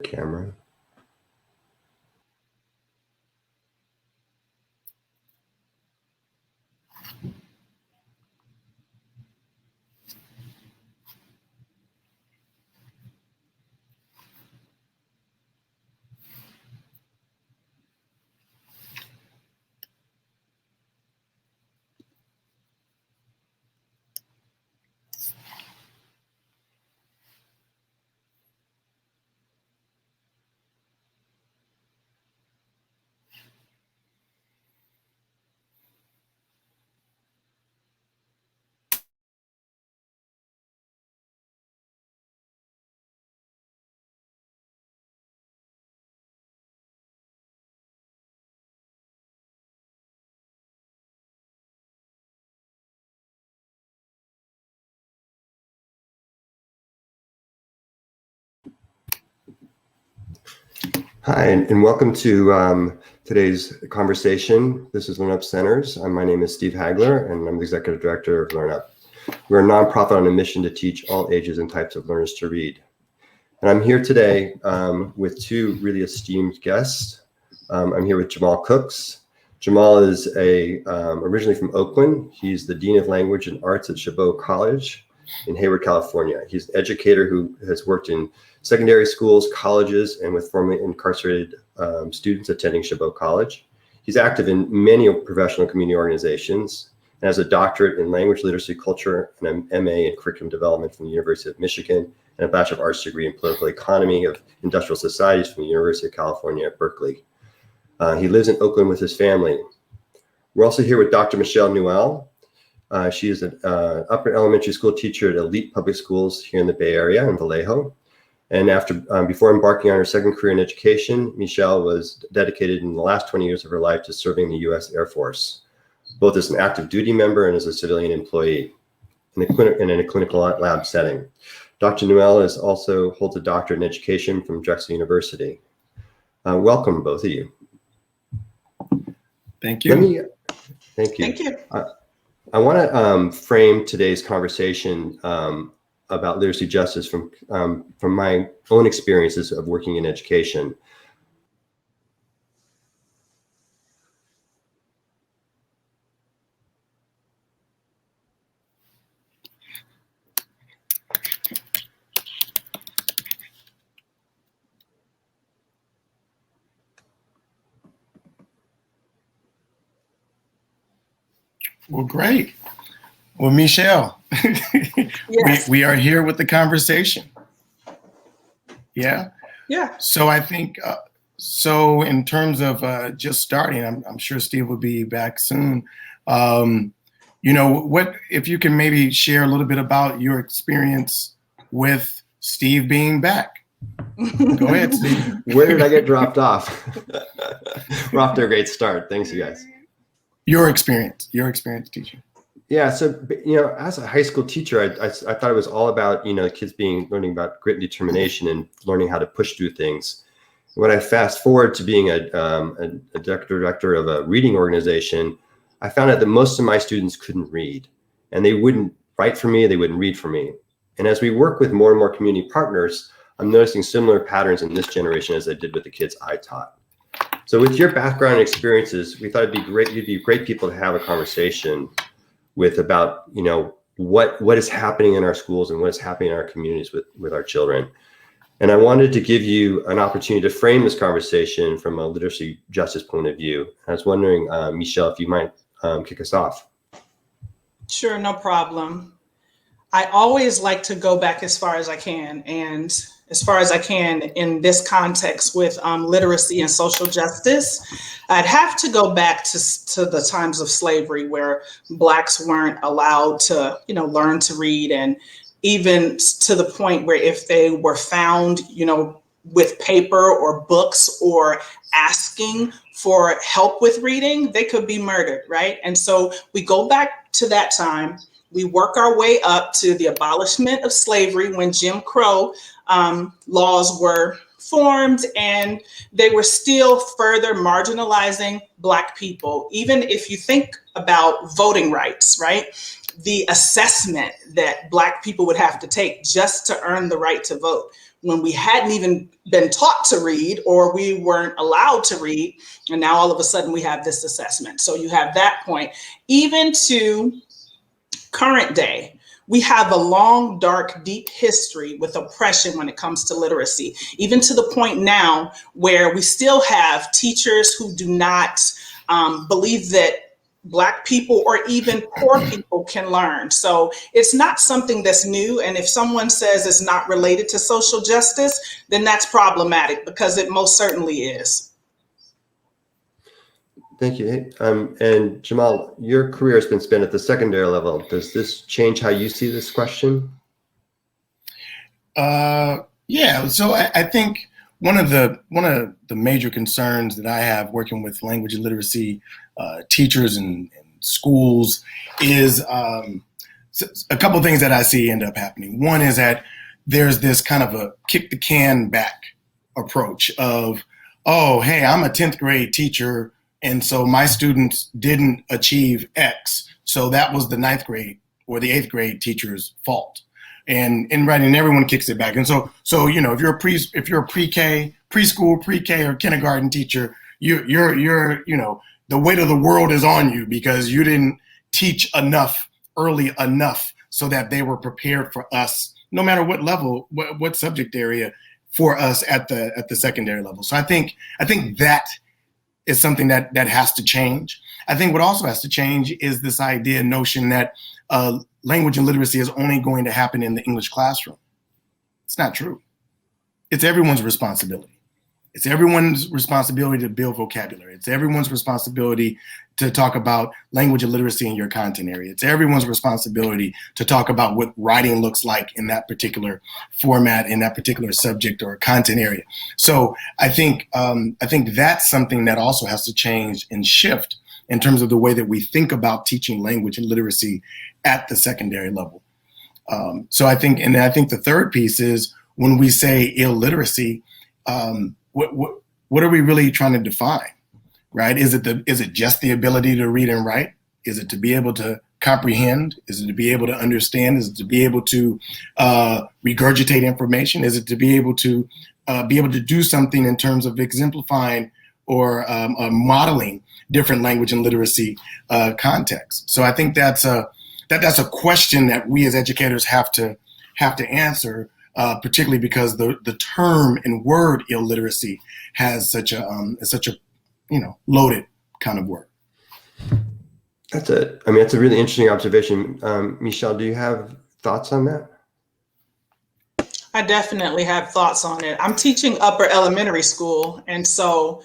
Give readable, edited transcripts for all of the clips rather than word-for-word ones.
camera. Hi, and welcome to today's conversation. This is LearnUp Centers. My name is Steve Hagler, and I'm the Executive Director of LearnUp. We're a nonprofit on a mission to teach all ages and types of learners to read. And I'm here today with two really esteemed guests. I'm here with Jamal Cooks. Jamal is originally from Oakland. He's the Dean of Language and Arts at Chabot College in Hayward, California. He's an educator who has worked in secondary schools, colleges, and with formerly incarcerated students attending Chabot College. He's active in many professional community organizations and has a doctorate in language literacy culture and an MA in curriculum development from the University of Michigan and a Bachelor of Arts degree in political economy of industrial societies from the University of California at Berkeley. He lives in Oakland with his family. We're also here with Dr. Mechele Newell. She is an upper elementary school teacher at elite public schools here in the Bay Area in Vallejo. And before embarking on her second career in education, Mechele was dedicated in the last 20 years of her life to serving the U.S. Air Force, both as an active duty member and as a civilian employee in a clinical lab setting. Dr. Newell also holds a doctorate in education from Drexel University. Welcome, both of you. Thank you. Thank you. Thank you. I want to frame today's conversation about literacy justice from my own experiences of working in education. Well, great. Well, Mechele, Yes. we are here with the conversation. Yeah. Yeah. So I think, so in terms of just starting, I'm sure Steve will be back soon. You know, what if you can maybe share a little bit about your experience with Steve being back? Go ahead, Steve. Where did I get dropped off? We're off to a great start. Thanks, you guys. Your experience teaching. Yeah, so as a high school teacher, I thought it was all about kids learning about grit and determination and learning how to push through things. When I fast forward to being a director of a reading organization, I found out that most of my students couldn't read, and they wouldn't write for me, they wouldn't read for me. And as we work with more and more community partners, I'm noticing similar patterns in this generation as I did with the kids I taught. So with your background and experiences, we thought you'd be great people to have a conversation with about what is happening in our schools and what is happening in our communities with our children. And I wanted to give you an opportunity to frame this conversation from a literacy justice point of view. I was wondering, Mechele, if you might kick us off. Sure, no problem. I always like to go back as far as I can, and as far as I can in this context with literacy and social justice. I'd have to go back to the times of slavery where Blacks weren't allowed to, learn to read, and even to the point where if they were found, with paper or books or asking for help with reading, they could be murdered, right? And so we go back to that time. We work our way up to the abolishment of slavery when Jim Crow laws were formed, and they were still further marginalizing Black people. Even if you think about voting rights, right? The assessment that Black people would have to take just to earn the right to vote when we hadn't even been taught to read or we weren't allowed to read. And now all of a sudden we have this assessment. So you have that point. Even to current day, we have a long, dark, deep history with oppression when it comes to literacy, even to the point now where we still have teachers who do not believe that Black people or even poor people can learn. So it's not something that's new. And if someone says it's not related to social justice, then that's problematic, because it most certainly is. Thank you. And Jamal, your career has been spent at the secondary level. Does this change how you see this question? Yeah. So I think one of the major concerns that I have working with language and literacy teachers and schools is a couple of things that I see end up happening. One is that there's this kind of a kick the can back approach of, oh, hey, I'm a 10th grade teacher, and so my students didn't achieve X, so that was the 9th grade or the 8th grade teacher's fault. And everyone kicks it back. And so you know, if you're a pre-K, preschool, pre-K, or kindergarten teacher, you're you know, the weight of the world is on you because you didn't teach enough early enough so that they were prepared for us, no matter what level, what subject area, for us at the secondary level. So I think that is something that has to change. I think what also has to change is this notion that language and literacy is only going to happen in the English classroom. It's not true. It's everyone's responsibility. It's everyone's responsibility to build vocabulary. It's everyone's responsibility to talk about language and literacy in your content area. It's everyone's responsibility to talk about what writing looks like in that particular format, in that particular subject or content area. So I think that's something that also has to change and shift in terms of the way that we think about teaching language and literacy at the secondary level. So I think the third piece is when we say illiteracy, what are we really trying to define, right? Is it just the ability to read and write? Is it to be able to comprehend? Is it to be able to understand? Is it to be able to regurgitate information? Is it to be able to do something in terms of exemplifying or modeling different language and literacy contexts? So I think that's a question that we as educators have to answer. Particularly because the term and word illiteracy has such a loaded kind of word. That's a really interesting observation. Mechele, do you have thoughts on that? I definitely have thoughts on it. I'm teaching upper elementary school, and so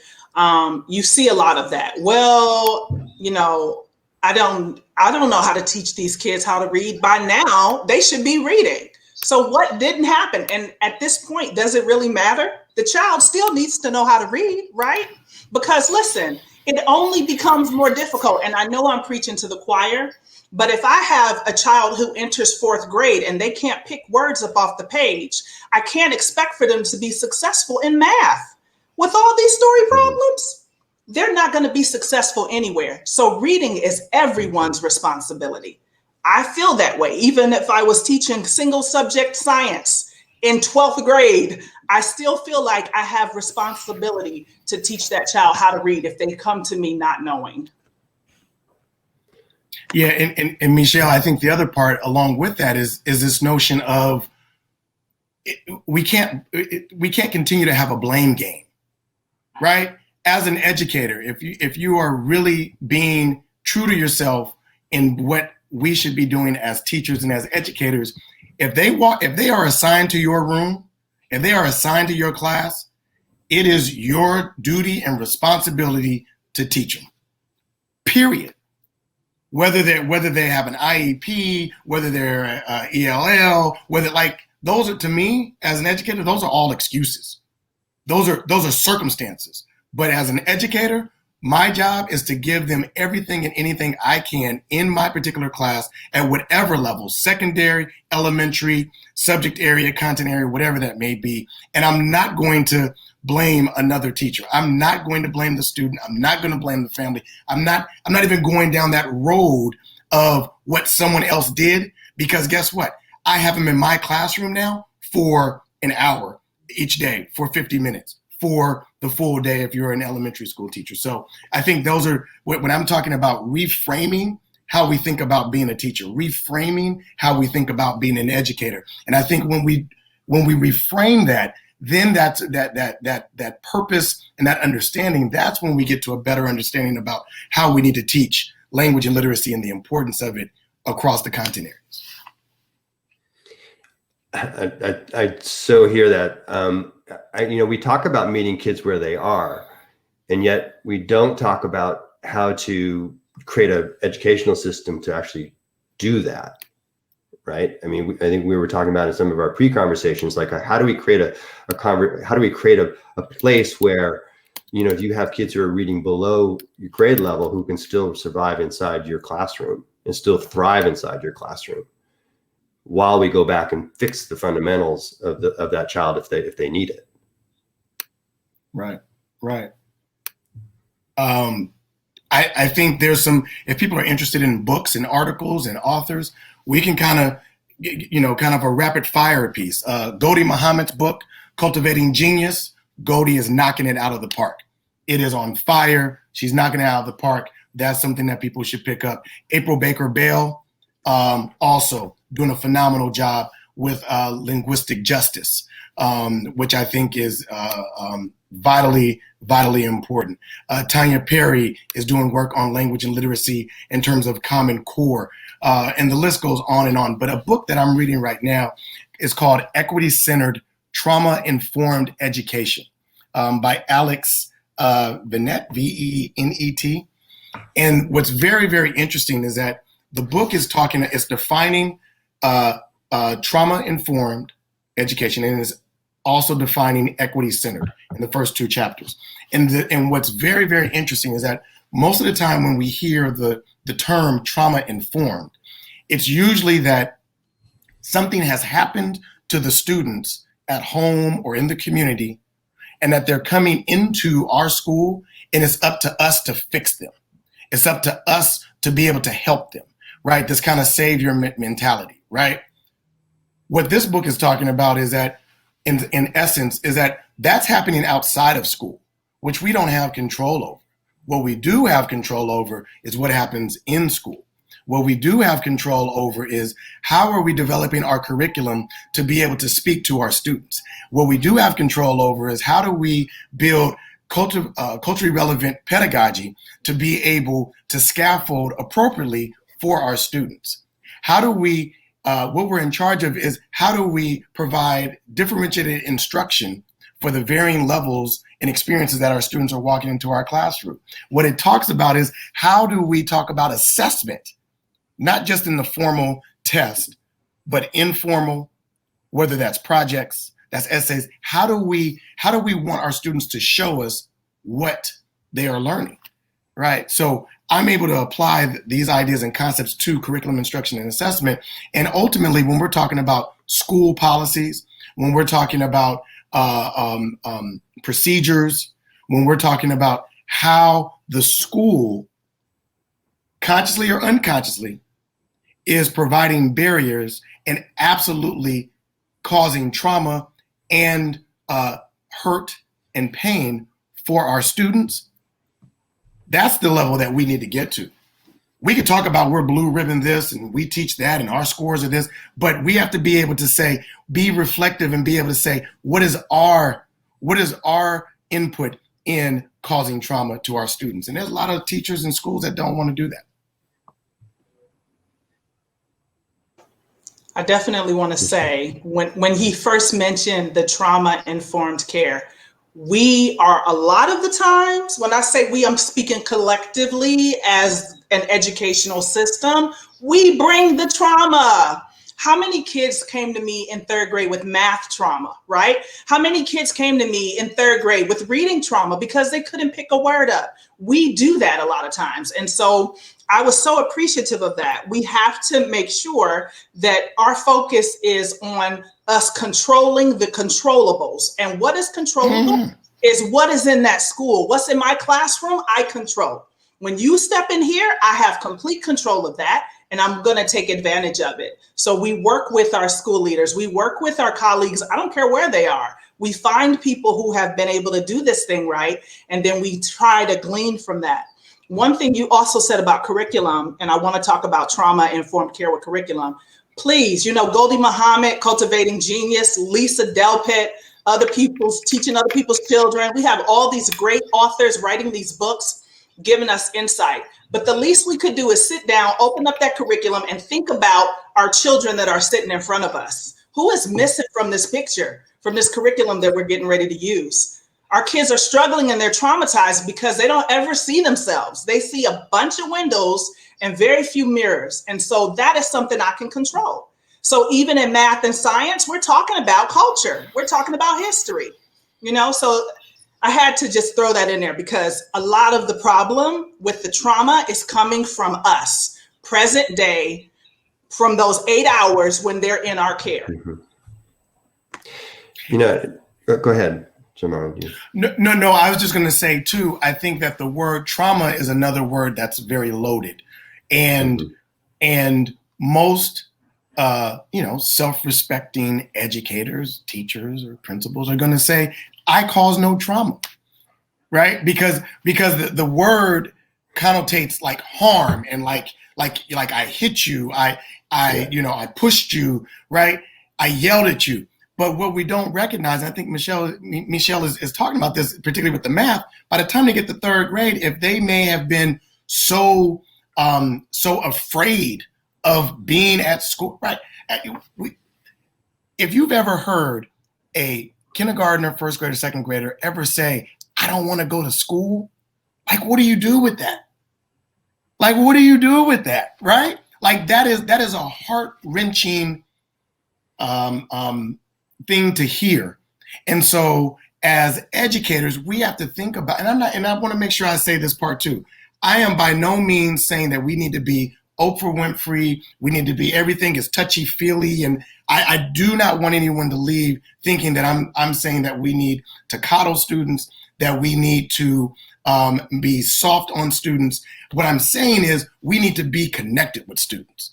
you see a lot of that. Well, you know, I don't know how to teach these kids how to read. By now, they should be reading. So what didn't happen? And at this point, does it really matter? The child still needs to know how to read, right? Because listen, it only becomes more difficult. And I know I'm preaching to the choir, but if I have a child who enters 4th grade and they can't pick words up off the page, I can't expect for them to be successful in math. With all these story problems, they're not going to be successful anywhere. So reading is everyone's responsibility. I feel that way. Even if I was teaching single subject science in 12th grade, I still feel like I have responsibility to teach that child how to read if they come to me not knowing. Yeah, and Mechele, I think the other part along with that is this notion of we can't continue to have a blame game, right? As an educator, if you are really being true to yourself in what we should be doing as teachers and as educators, if they are assigned to your room, if they are assigned to your class, it is your duty and responsibility to teach them. Period. Whether they have an IEP, whether they're ELL, those are, to me as an educator, those are all excuses. Those are circumstances. But as an educator, my job is to give them everything and anything I can in my particular class at whatever level, secondary, elementary, subject area, content area, whatever that may be. And I'm not going to blame another teacher. I'm not going to blame the student. I'm not going to blame the family. I'm not even going down that road of what someone else did, because guess what? I have them in my classroom now for an hour, each day for 50 minutes for the full day if you're an elementary school teacher. So I think those are, when I'm talking about reframing how we think about being a teacher, reframing how we think about being an educator. And I think when we reframe that, then that's that purpose and that understanding, that's when we get to a better understanding about how we need to teach language and literacy and the importance of it across the content areas. I so hear that. We talk about meeting kids where they are, and yet we don't talk about how to create an educational system to actually do that, right? I mean, I think we were talking about in some of our pre-conversations, like how do we create a place where, if you have kids who are reading below your grade level who can still survive inside your classroom and still thrive inside your classroom, while we go back and fix the fundamentals of that child if they need it. Right. I think there's some, if people are interested in books and articles and authors, we can kind of a rapid fire piece. Ghodie Muhammad's book, Cultivating Genius. Ghodie is knocking it out of the park. It is on fire. She's knocking it out of the park. That's something that people should pick up. April Baker Bell, also doing a phenomenal job with linguistic justice, which I think is vitally important. Tanya Perry is doing work on language and literacy in terms of Common Core, and the list goes on and on. But a book that I'm reading right now is called Equity-Centered Trauma-Informed Education by Alex Venet, V-E-N-E-T. And what's very, very interesting is that the book is defining trauma-informed education, and is also defining equity-centered in the first two chapters. And what's very, very interesting is that most of the time when we hear the term trauma-informed, it's usually that something has happened to the students at home or in the community, and that they're coming into our school, and it's up to us to fix them. It's up to us to be able to help them, right? This kind of savior mentality, right? What this book is talking about is that, in essence, is that that's happening outside of school, which we don't have control over. What we do have control over is what happens in school. What we do have control over is how are we developing our curriculum to be able to speak to our students. What we do have control over is how do we build culturally relevant pedagogy to be able to scaffold appropriately for our students. How do we what we're in charge of is how do we provide differentiated instruction for the varying levels and experiences that our students are walking into our classroom. What it talks about is how do we talk about assessment, not just in the formal test, but informal, whether that's projects, that's essays. How do we want our students to show us what they are learning, right? So I'm able to apply these ideas and concepts to curriculum instruction and assessment. And ultimately, when we're talking about school policies, when we're talking about procedures, when we're talking about how the school, consciously or unconsciously, is providing barriers and absolutely causing trauma and hurt and pain for our students, that's the level that we need to get to. We could talk about we're blue ribbon this and we teach that and our scores are this, but we have to be able to say, be reflective and be able to say, what is our input in causing trauma to our students? And there's a lot of teachers and schools that don't want to do that. I definitely want to say, when he first mentioned the trauma-informed care, we are a lot of the times, when I say we, I'm speaking collectively as an educational system, we bring the trauma. How many kids came to me in third grade with math trauma, right? How many kids came to me in third grade with reading trauma because they couldn't pick a word up? We do that a lot of times. And so I was so appreciative of that. We have to make sure that our focus is on us controlling the controllables. And what is controllable is what is in that school. What's in my classroom, I control. When you step in here, I have complete control of that, and I'm going to take advantage of it. So we work with our school leaders. We work with our colleagues. I don't care where they are. We find people who have been able to do this thing right, and then we try to glean from that. One thing you also said about curriculum, and I want to talk about trauma-informed care with curriculum. Please, Goldie Muhammad, Cultivating Genius, Lisa Delpit, teaching other people's children. We have all these great authors writing these books, giving us insight. But the least we could do is sit down, open up that curriculum, and think about our children that are sitting in front of us. Who is missing from this picture, from this curriculum that we're getting ready to use? Our kids are struggling and they're traumatized because they don't ever see themselves. They see a bunch of windows and very few mirrors. And so that is something I can control. So even in math and science, we're talking about culture. We're talking about history, so I had to just throw that in there because a lot of the problem with the trauma is coming from us, present day, from those 8 hours when they're in our care. Go ahead, Jamal. No, I was just going to say too, I think that the word trauma is another word that's very loaded. And most self-respecting educators, teachers, or principals are going to say, I cause no trauma, right? Because the word connotates like harm and like I hit you, I pushed you, right? I yelled at you. But what we don't recognize, and I think Mechele is talking about this, particularly with the math, by the time they get to third grade, if they may have been so afraid of being at school, right? If you've ever heard a kindergartner, first grader, second grader ever say, I don't want to go to school, like, what do you do with that? Like, what do you do with that, right? Like, that is a heart-wrenching thing to hear. And so as educators, we have to think about, and I want to make sure I say this part too. I am by no means saying that we need to be Oprah Winfrey. We need to be, everything is touchy-feely. And I do not want anyone to leave thinking that I'm saying that we need to coddle students, that we need to be soft on students. What I'm saying is we need to be connected with students.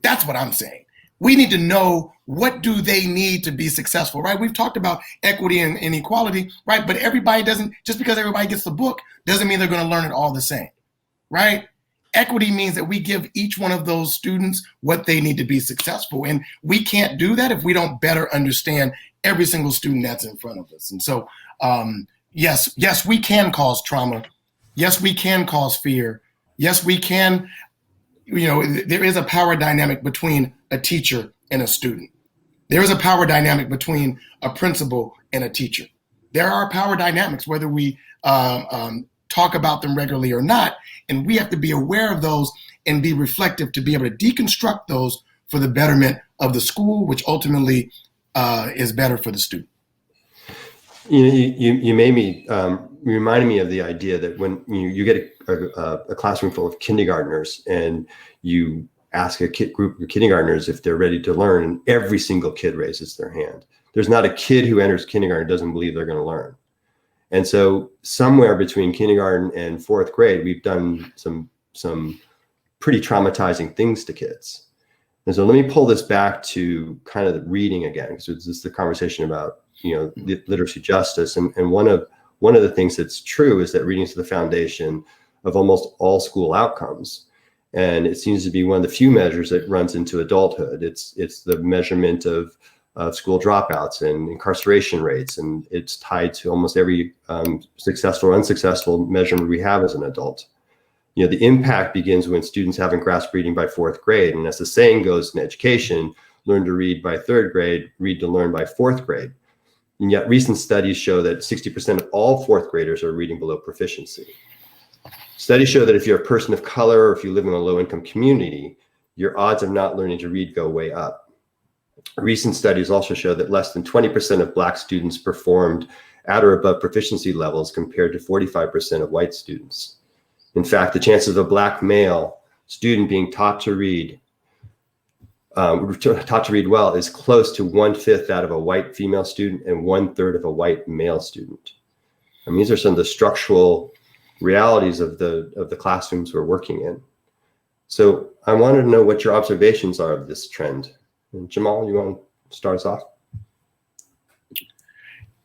That's what I'm saying. We need to know, what do they need to be successful, right? We've talked about equity and equality, right? But everybody doesn't, just because everybody gets the book doesn't mean they're going to learn it all the same, right? Equity means that we give each one of those students what they need to be successful. And we can't do that if we don't better understand every single student that's in front of us. And so, yes, we can cause trauma. Yes, we can cause fear. Yes, we can, there is a power dynamic between a teacher and a student. There is a power dynamic between a principal and a teacher. There are power dynamics, whether we talk about them regularly or not, and we have to be aware of those and be reflective to be able to deconstruct those for the betterment of the school, which ultimately is better for the student. You made me reminded me of the idea that when you get a classroom full of kindergartners and you ask a group of kindergartners if they're ready to learn, and every single kid raises their hand. There's not a kid who enters kindergarten who doesn't believe they're going to learn. And so somewhere between kindergarten and fourth grade, we've done some pretty traumatizing things to kids. And so let me pull this back to kind of the reading again. So this is the conversation about, literacy justice. And one of the things that's true is that reading is the foundation of almost all school outcomes. And it seems to be one of the few measures that runs into adulthood. It's the measurement of school dropouts and incarceration rates, and it's tied to almost every successful or unsuccessful measurement we have as an adult. The impact begins when students haven't grasped reading by fourth grade. And as the saying goes in education, learn to read by third grade, read to learn by fourth grade. And yet recent studies show that 60% of all fourth graders are reading below proficiency. Studies show that if you're a person of color or if you live in a low-income community, your odds of not learning to read go way up. Recent studies also show that less than 20% of Black students performed at or above proficiency levels compared to 45% of white students. In fact, the chances of a Black male student being taught to read well is close to 1/5 that of a white female student and 1/3 of a white male student. I mean, these are some of the structural realities of the classrooms we're working in. So I wanted to know what your observations are of this trend. And Jamal, you want to start us off?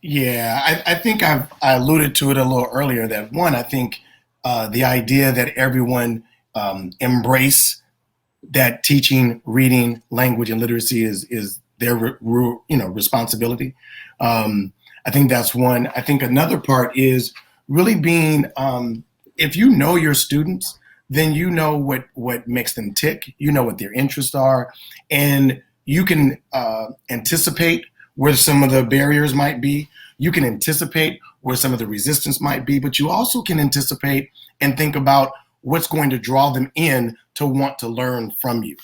Yeah, I think I alluded to it a little earlier that one, I think the idea that everyone embrace that teaching, reading, language, and literacy is their responsibility. I think that's one. I think another part is really being if you know your students, then you know what makes them tick. You know what their interests are, and you can anticipate where some of the barriers might be. You can anticipate where some of the resistance might be, but you also can anticipate and think about what's going to draw them in to want to learn from you,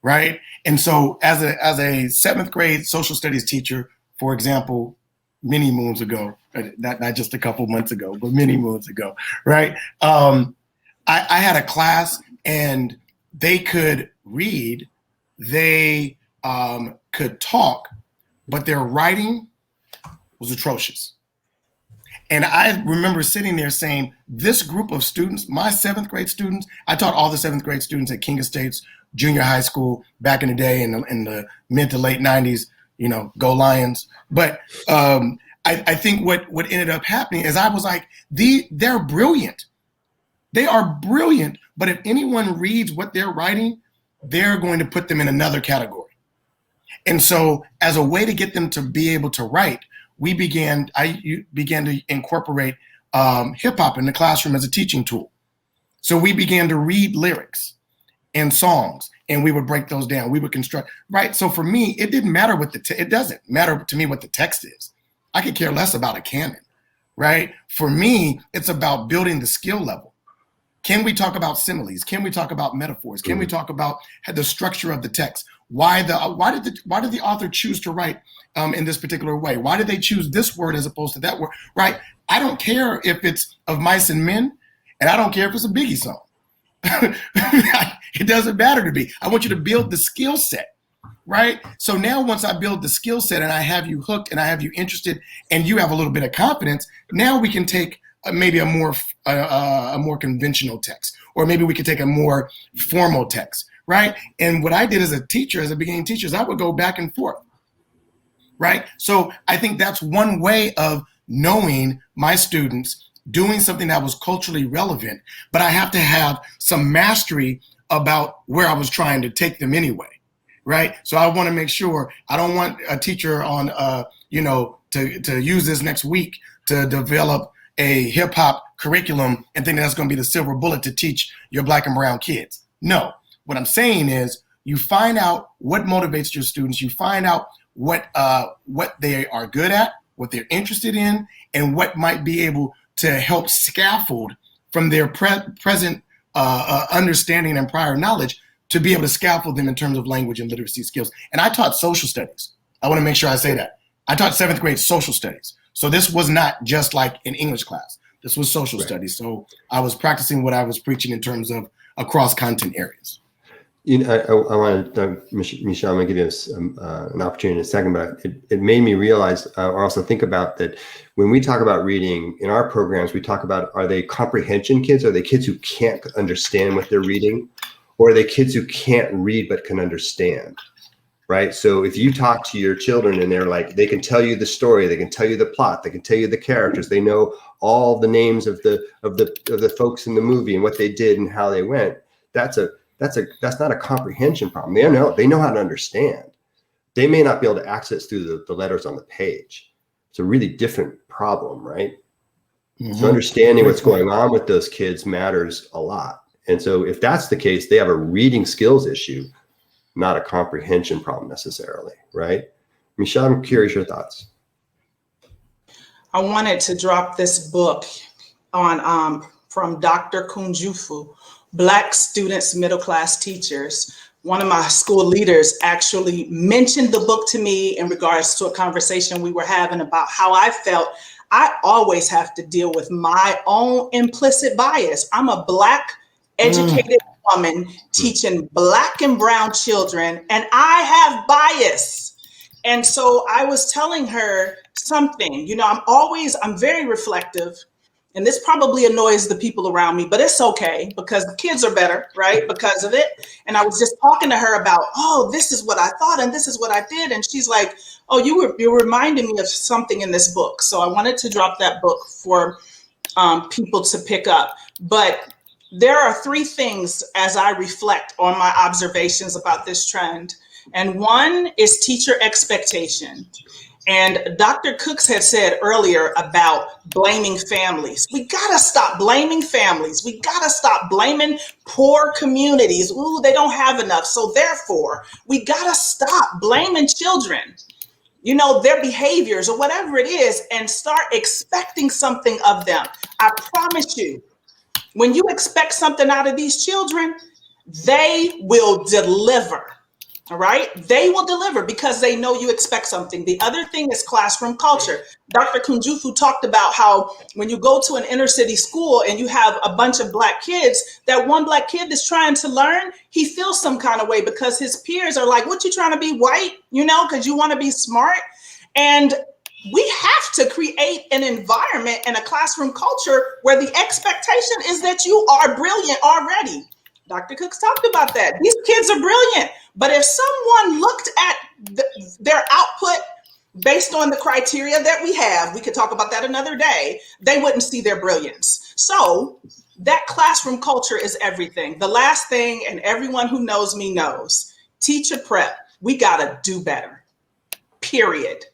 right? And so as a seventh grade social studies teacher, for example, many moons ago, not just a couple months ago, but many moons ago, right? I had a class and they could read, they could talk, but their writing was atrocious. And I remember sitting there saying, this group of students, my seventh grade students, I taught all the seventh grade students at King Estates Junior High School back in the day in the mid to late 90s, go Lions. But I think what ended up happening is I was like, they're brilliant. They are brilliant. But if anyone reads what they're writing, they're going to put them in another category. And so as a way to get them to be able to write, I began to incorporate hip hop in the classroom as a teaching tool. So we began to read lyrics and songs, and we would break those down. We would construct, right? So for me, it didn't matter it doesn't matter to me what the text is. I could care less about a canon, right? For me, it's about building the skill level. Can we talk about similes? Can we talk about metaphors? Can we talk about the structure of the text? Why did the author choose to write in this particular way? Why did they choose this word as opposed to that word? Right? I don't care if it's Of Mice and Men, and I don't care if it's a Biggie song. It doesn't matter to me. I want you to build the skill set, right? So now once I build the skill set and I have you hooked and I have you interested and you have a little bit of confidence, now we can take maybe a more conventional text, or maybe we could take a more formal text, right? And what I did as a teacher, as a beginning teacher, is I would go back and forth, right? So I think that's one way of knowing my students, doing something that was culturally relevant, but I have to have some mastery about where I was trying to take them anyway, right? So I want to make sure I don't want a teacher on, to use this next week to develop a hip hop curriculum and think that's going to be the silver bullet to teach your Black and brown kids. No, what I'm saying is you find out what motivates your students. You find out what they are good at, what they're interested in, and what might be able to help scaffold from their present understanding and prior knowledge to be able to scaffold them in terms of language and literacy skills. And I taught social studies. I want to make sure I say that. I taught seventh grade social studies. So this was not just like an English class. This was social studies. So I was practicing what I was preaching in terms of across content areas. I want to, Mechele, I'm going to give you an opportunity in a second, but it made me realize or also think about that when we talk about reading in our programs, we talk about, are they comprehension kids? Are they kids who can't understand what they're reading? Or are they kids who can't read but can understand? Right. So if you talk to your children and they're like, they can tell you the story, they can tell you the plot, they can tell you the characters, they know all the names of the folks in the movie and what they did and how they went. That's not a comprehension problem. They know how to understand. They may not be able to access through the letters on the page. It's a really different problem, right? Mm-hmm. So understanding what's going on with those kids matters a lot. And so if that's the case, they have a reading skills issue, not a comprehension problem necessarily, right? Mechele, I'm curious your thoughts. I wanted to drop this book on from Dr. Kunjufu, Black Students, Middle Class Teachers. One of my school leaders actually mentioned the book to me in regards to a conversation we were having about how I felt I always have to deal with my own implicit bias. I'm a Black educated woman teaching Black and brown children, and I have bias. And so I was telling her something, I'm very reflective And this probably annoys the people around me, but it's okay because the kids are better, right? Because of it. And I was just talking to her about, oh, this is what I thought and this is what I did. And she's like, oh, you're reminding me of something in this book. So I wanted to drop that book for people to pick up. But there are three things as I reflect on my observations about this trend. And one is teacher expectation. And Dr. Cooks had said earlier about blaming families. We gotta stop blaming families. We gotta stop blaming poor communities. Ooh, they don't have enough. So therefore, we gotta stop blaming children, you know, their behaviors or whatever it is, and start expecting something of them. I promise you, when you expect something out of these children, they will deliver. All right, they will deliver because they know you expect something. The other thing is classroom culture. Dr. Kunjufu talked about how when you go to an inner city school and you have a bunch of Black kids, that one Black kid that's trying to learn, he feels some kind of way because his peers are like, what, you trying to be white, you know, because you want to be smart. And we have to create an environment and a classroom culture where the expectation is that you are brilliant already. Dr. Cooks talked about that. These kids are brilliant. But if someone looked at their output based on the criteria that we have, we could talk about that another day, they wouldn't see their brilliance. So that classroom culture is everything. The last thing, and everyone who knows me knows, teacher prep, we gotta do better, period.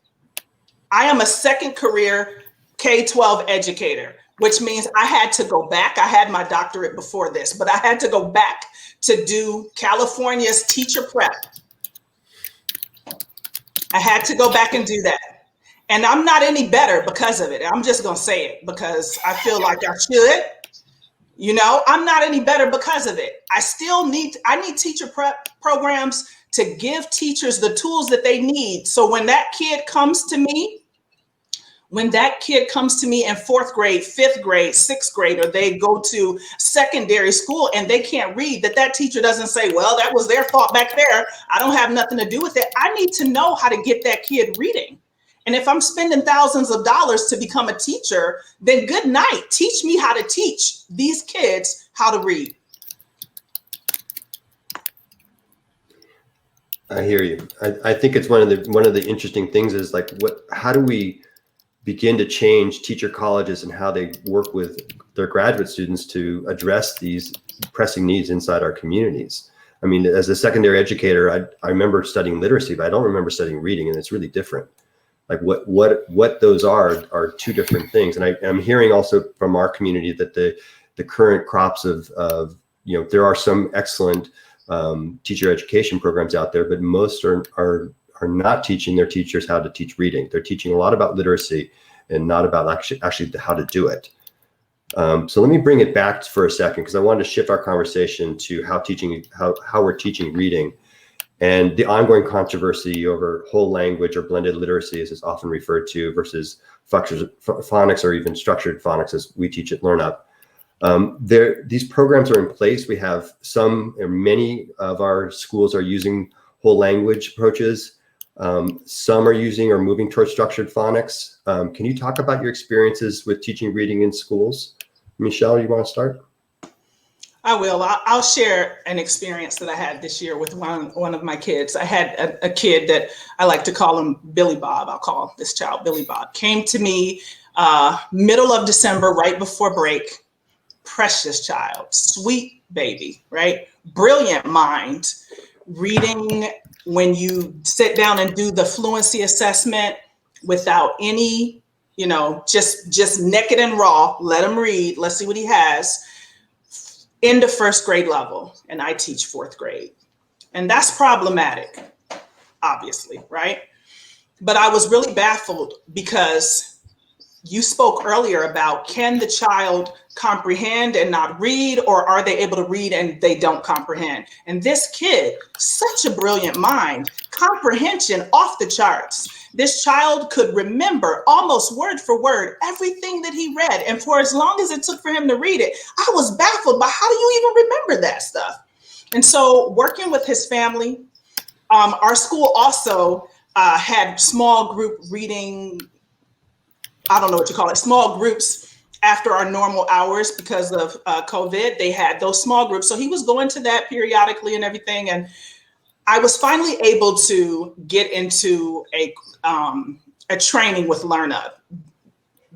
I am a second career K-12 educator, which means I had to go back. I had my doctorate before this, but I had to go back to do California's teacher prep. I had to go back and do that. And I'm not any better because of it. I'm just gonna say it because I feel like I should. You know, I'm not any better because of it. I need teacher prep programs to give teachers the tools that they need. So when that kid comes to me in fourth grade, fifth grade, sixth grade, or they go to secondary school and they can't read, that teacher doesn't say, well, that was their fault back there. I don't have nothing to do with it. I need to know how to get that kid reading. And if I'm spending thousands of dollars to become a teacher, then good night. Teach me how to teach these kids how to read. I hear you. I think it's one of the interesting things is like, how do we begin to change teacher colleges and how they work with their graduate students to address these pressing needs inside our communities? I mean, as a secondary educator, I remember studying literacy, but I don't remember studying reading, and it's really different. Like what those are two different things. And I'm hearing also from our community that the current crops of you know, there are some excellent teacher education programs out there, but most are not teaching their teachers how to teach reading. They're teaching a lot about literacy and not about actually how to do it. So let me bring it back for a second, because I wanted to shift our conversation to how we're teaching reading and the ongoing controversy over whole language or blended literacy, as it's often referred to, versus phonics or even structured phonics, as we teach at LearnUp. These programs are in place. We have many of our schools are using whole language approaches. Some are using or moving towards structured phonics. Can you talk about your experiences with teaching reading in schools? Mechele, you want to start? I will. I'll share an experience that I had this year with one of my kids. I had a kid that I like to call him Billy Bob. I'll call this child Billy Bob. Came to me middle of December, right before break. Precious child, sweet baby, right? Brilliant mind. Reading, when you sit down and do the fluency assessment without any, you know, just naked and raw, let him read, let's see what he has, into first grade level. And I teach fourth grade. And that's problematic, obviously, right? But I was really baffled because you spoke earlier about, can the child comprehend and not read, or are they able to read and they don't comprehend? And this kid, such a brilliant mind, comprehension off the charts. This child could remember almost word for word everything that he read. And for as long as it took for him to read it, I was baffled by, how do you even remember that stuff? And so working with his family, our school also had small group reading, I don't know what you call it, small groups after our normal hours because of COVID. They had those small groups. So he was going to that periodically and everything. And I was finally able to get into a training with LearnUp.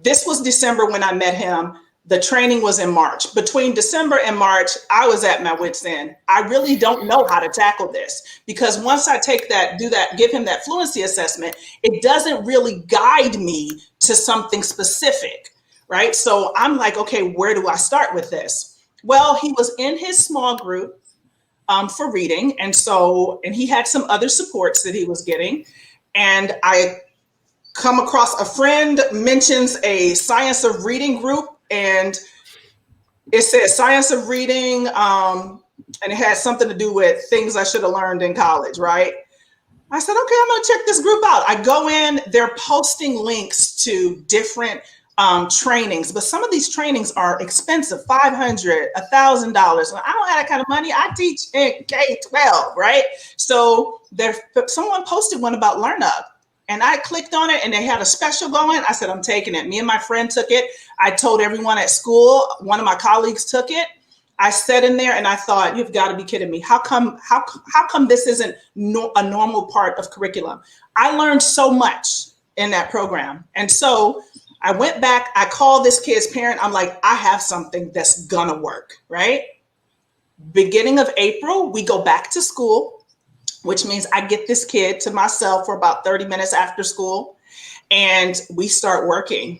This was December when I met him. The training was in March. Between December and March, I was at my wit's end. I really don't know how to tackle this, because once I give him that fluency assessment, it doesn't really guide me to something specific, right? So I'm like, okay, where do I start with this? Well, he was in his small group for reading. And he had some other supports that he was getting. And I come across a friend mentions a science of reading group, and it says science of reading, and it has something to do with things I should have learned in college, right? I said, okay, I'm gonna check this group out. I go in, they're posting links to different trainings, but some of these trainings are expensive, $500, $1,000. I don't have that kind of money. I teach in K-12, right? So someone posted one about LearnUp, and I clicked on it and they had a special going. I said, I'm taking it. Me and my friend took it. I told everyone at school. One of my colleagues took it. I sat in there and I thought, you've got to be kidding me. How come this isn't a normal part of curriculum? I learned so much in that program. And so I went back, I called this kid's parent. I'm like, I have something that's gonna work, right? Beginning of April, we go back to school, which means I get this kid to myself for about 30 minutes after school, and we start working.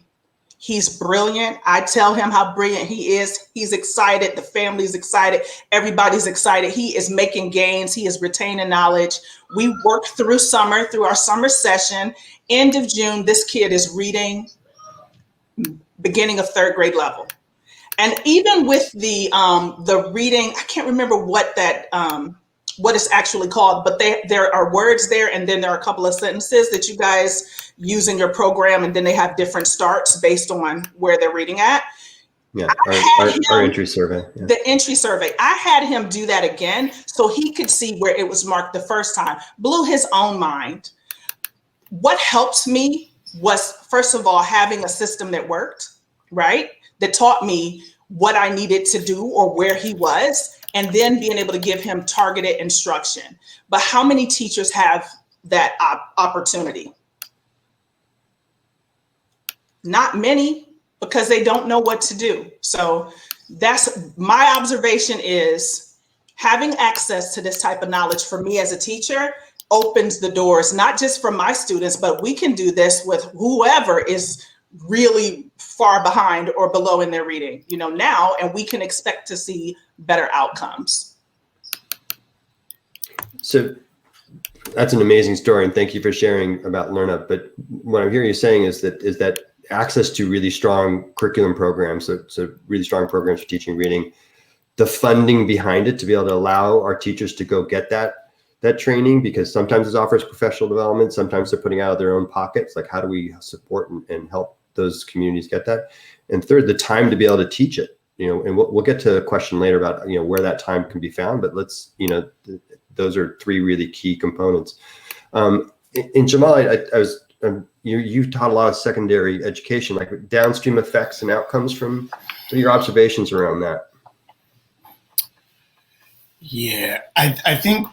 He's brilliant. I tell him how brilliant he is. He's excited. The family's excited. Everybody's excited. He is making gains. He is retaining knowledge. We worked through our summer session. End of June, this kid is reading beginning of third grade level. And even with the reading, I can't remember what it's actually called, but there are words there, and then there are a couple of sentences that you guys use in your program, and then they have different starts based on where they're reading at. Yeah, our entry survey. Yeah. The entry survey. I had him do that again so he could see where it was marked the first time. Blew his own mind. What helped me was, first of all, having a system that worked, right? That taught me what I needed to do or where he was, and then being able to give him targeted instruction. But how many teachers have that opportunity? Not many, because they don't know what to do. So that's my observation, is having access to this type of knowledge for me as a teacher opens the doors, not just for my students, but we can do this with whoever is really far behind or below in their reading, now, and we can expect to see better outcomes. So that's an amazing story, and thank you for sharing about LearnUp. But what I'm hearing you saying is that access to really strong curriculum programs, so really strong programs for teaching reading, the funding behind it to be able to allow our teachers to go get that training, because sometimes it offers professional development, sometimes they're putting out of their own pockets. Like, how do we support and help those communities get that? And third, the time to be able to teach it, and we'll get to a question later about, where that time can be found, but let's, those are three really key components. And Jamal, you taught a lot of secondary education, like downstream effects and outcomes from, what are your observations around that? Yeah, I think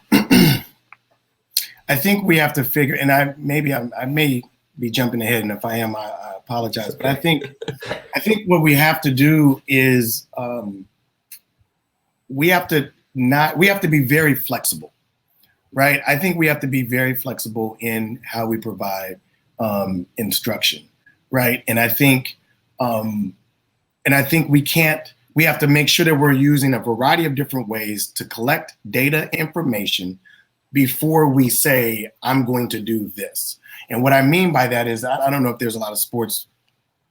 I think we have to figure, and I may be jumping ahead, and if I am, I apologize. But I think what we have to do is we have to be very flexible, right? I think we have to be very flexible in how we provide instruction, right? And I think we have to make sure that we're using a variety of different ways to collect data information before we say, I'm going to do this. And what I mean by that is, I don't know if there's a lot of sports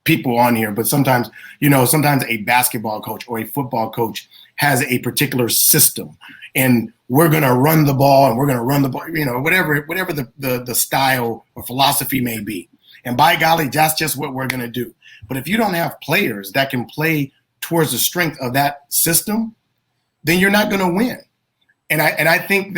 people on here, but sometimes a basketball coach or a football coach has a particular system, and we're going to run the ball, and we're going to run the ball, whatever the style or philosophy may be. And by golly, that's just what we're going to do. But if you don't have players that can play towards the strength of that system, then you're not going to win. And I think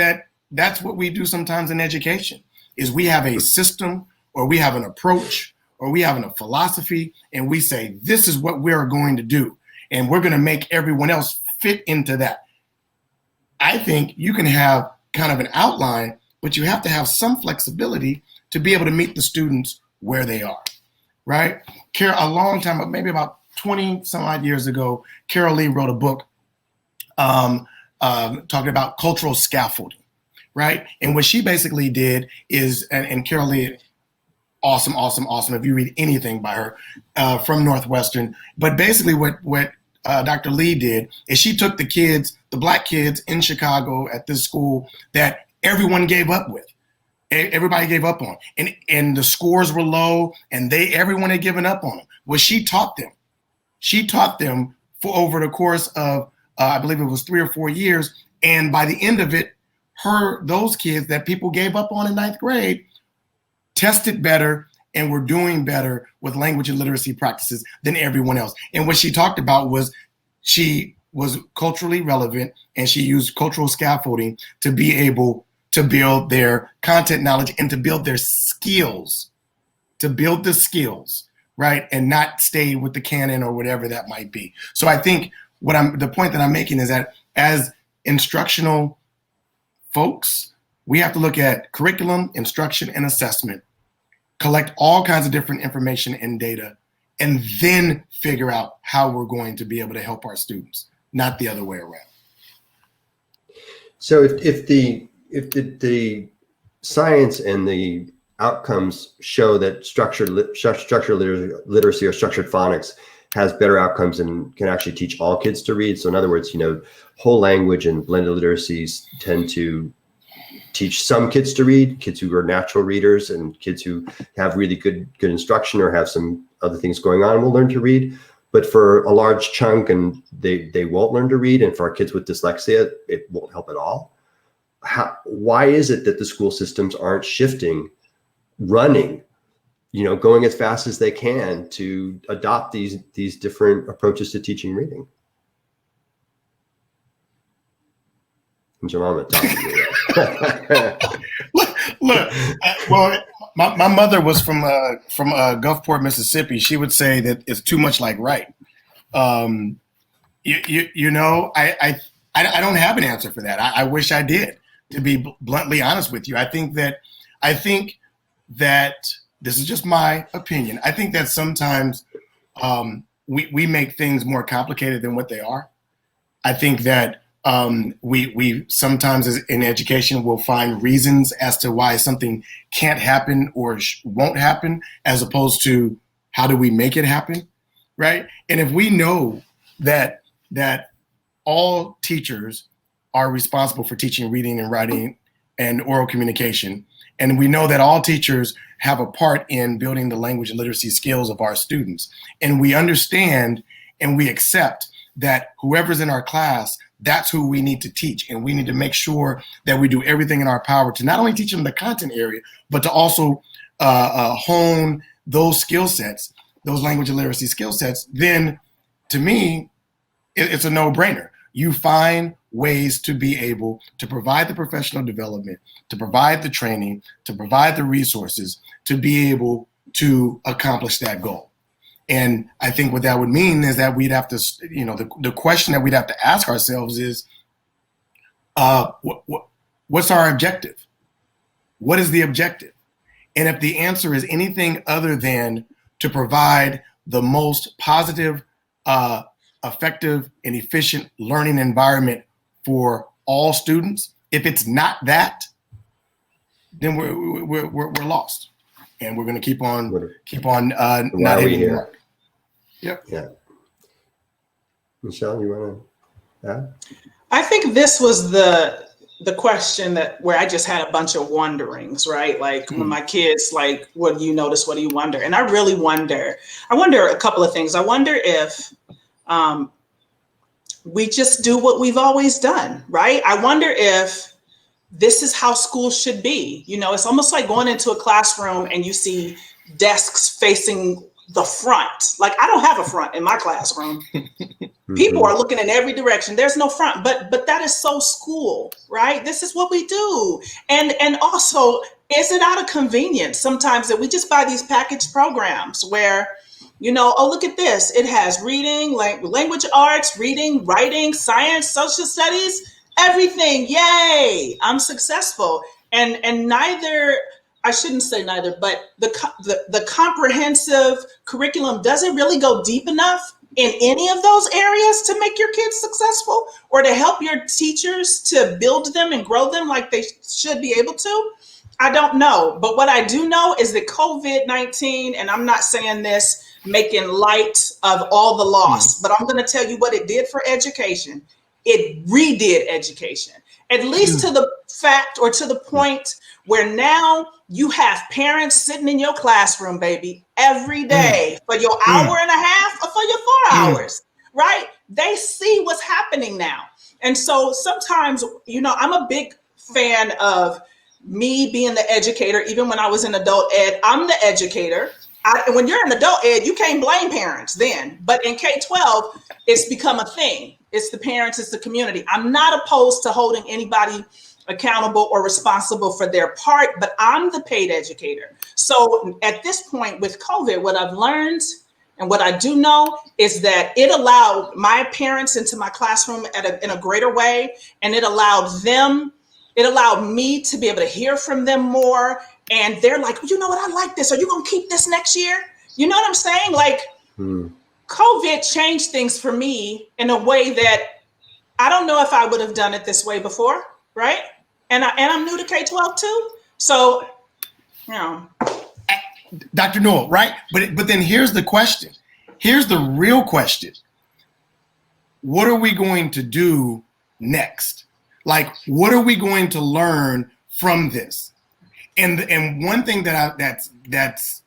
that's what we do sometimes in education, is we have a system, or we have an approach, or we have a philosophy and we say, this is what we're going to do, and we're going to make everyone else fit into that. I think you can have kind of an outline, but you have to have some flexibility to be able to meet the students where they are, right? A long time, maybe about 20 some odd years ago, Carol Lee wrote a book talking about cultural scaffolding, right? And what she basically did is, and Carol Lee, awesome. If you read anything by her from Northwestern, but basically what Dr. Lee did is she took the black kids in Chicago at this school that everyone gave up with. Everybody gave up on, and the scores were low, and everyone had given up on them. Well, she taught them. She taught them for over the course of, I believe it was 3 or 4 years, and by the end of it, those kids that people gave up on in 9th grade tested better and were doing better with language and literacy practices than everyone else. And what she talked about was she was culturally relevant, and she used cultural scaffolding to be able to build their content knowledge and to build their skills, right? And not stay with the canon or whatever that might be. So I think the point that I'm making is that as instructional folks, we have to look at curriculum, instruction, and assessment, collect all kinds of different information and data, and then figure out how we're going to be able to help our students, not the other way around. So if the science and the outcomes show that structured literacy or structured phonics has better outcomes and can actually teach all kids to read. So in other words, whole language and blended literacies tend to teach some kids to read, kids who are natural readers, and kids who have really good instruction or have some other things going on will learn to read. But for a large chunk, and they won't learn to read, and for our kids with dyslexia, it won't help at all. Why is it that the school systems aren't running, going as fast as they can to adopt these different approaches to teaching reading? And Jamal, I'm talking to you. Look, well, my mother was from Gulfport, Mississippi. She would say that it's too much like right. I don't have an answer for that. I wish I did, to be bluntly honest with you. I think that this is just my opinion. I think that sometimes we make things more complicated than what they are. I think that we sometimes in education will find reasons as to why something can't happen or won't happen, as opposed to how do we make it happen, right? And if we know that all teachers are responsible for teaching reading and writing and oral communication, and we know that all teachers have a part in building the language and literacy skills of our students, and we understand and we accept that whoever's in our class, that's who we need to teach. And we need to make sure that we do everything in our power to not only teach them the content area, but to also hone those skill sets, those language and literacy skill sets. Then to me, it's a no-brainer. You find ways to be able to provide the professional development, to provide the training, to provide the resources, to be able to accomplish that goal. And I think what that would mean is that we'd have to, the question that we'd have to ask ourselves is, what's our objective? What is the objective? And if the answer is anything other than to provide the most positive, effective, and efficient learning environment for all students, if it's not that, then we're lost, and we're going to keep on not hitting the mark. Yep. Yeah. Mechele, you want to add? I think this was the question where I just had a bunch of wonderings, right? Like when my kids, like, what do you notice? What do you wonder? And I really wonder a couple of things. I wonder if we just do what we've always done, right? I wonder if this is how school should be. It's almost like going into a classroom and you see desks facing the front. Like, I don't have a front in my classroom. People are looking in every direction. There's no front, but that is so school, right? This is what we do. And also is it out of convenience sometimes that we just buy these packaged programs where, you know, oh, look at this. It has reading, language arts, reading, writing, science, social studies, everything. Yay, I'm successful. And neither, I shouldn't say neither, but the comprehensive curriculum doesn't really go deep enough in any of those areas to make your kids successful or to help your teachers to build them and grow them like they should be able to. I don't know. But what I do know is that COVID-19, and I'm not saying this making light of all the loss, but I'm going to tell you what it did for education. It redid education, at least to the fact or to the point where now you have parents sitting in your classroom, baby, every day for your hour and a half or for your 4 hours, right? They see what's happening now. And so sometimes, you know, I'm a big fan of me being the educator. Even when I was in adult ed, I'm the educator. When you're in adult ed, you can't blame parents then. But in K-12, it's become a thing. It's the parents, it's the community. I'm not opposed to holding anybody accountable or responsible for their part, but I'm the paid educator. So at this point with COVID, what I've learned and what I do know is that it allowed my parents into my classroom in a greater way. And it allowed me to be able to hear from them more. And they're like, you know what, I like this. Are you going to keep this next year? You know what I'm saying? Like COVID changed things for me in a way that I don't know if I would have done it this way before, right? And I'm new to K-12 too. So, you know. Dr. Newell, right? But then here's the question. Here's the real question. What are we going to do next? Like, what are we going to learn from this? And one thing that's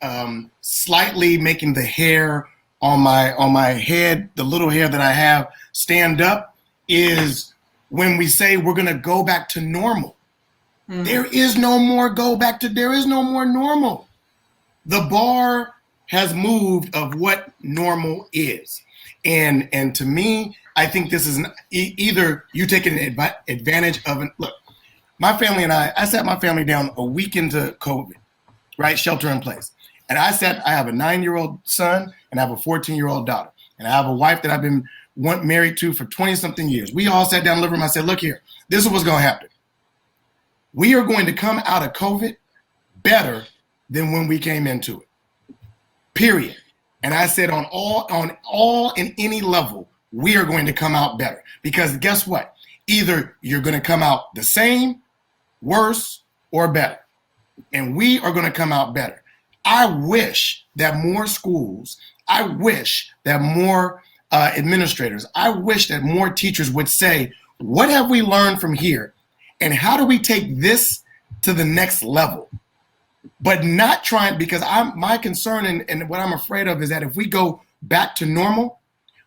slightly making the hair on my head, the little hair that I have, stand up is when we say we're going to go back to normal. There is no more normal. The bar has moved of what normal is. And to me, I think this is either you taking advantage of it. Look, my family and I sat my family down a week into COVID, right? Shelter in place. And I have a 9-year-old son and I have a 14-year-old daughter. And I have a wife that I've been married to for 20-something years. We all sat down in the living room. I said, look here, this is what's going to happen. We are going to come out of COVID better than when we came into it, period. And I said on all and any level, we are going to come out better. Because guess what? Either you're going to come out the same, worse, or better. And we are going to come out better. I wish that more schools, I wish that more administrators, I wish that more teachers would say, what have we learned from here? And how do we take this to the next level? But not trying, because my concern and what I'm afraid of is that if we go back to normal,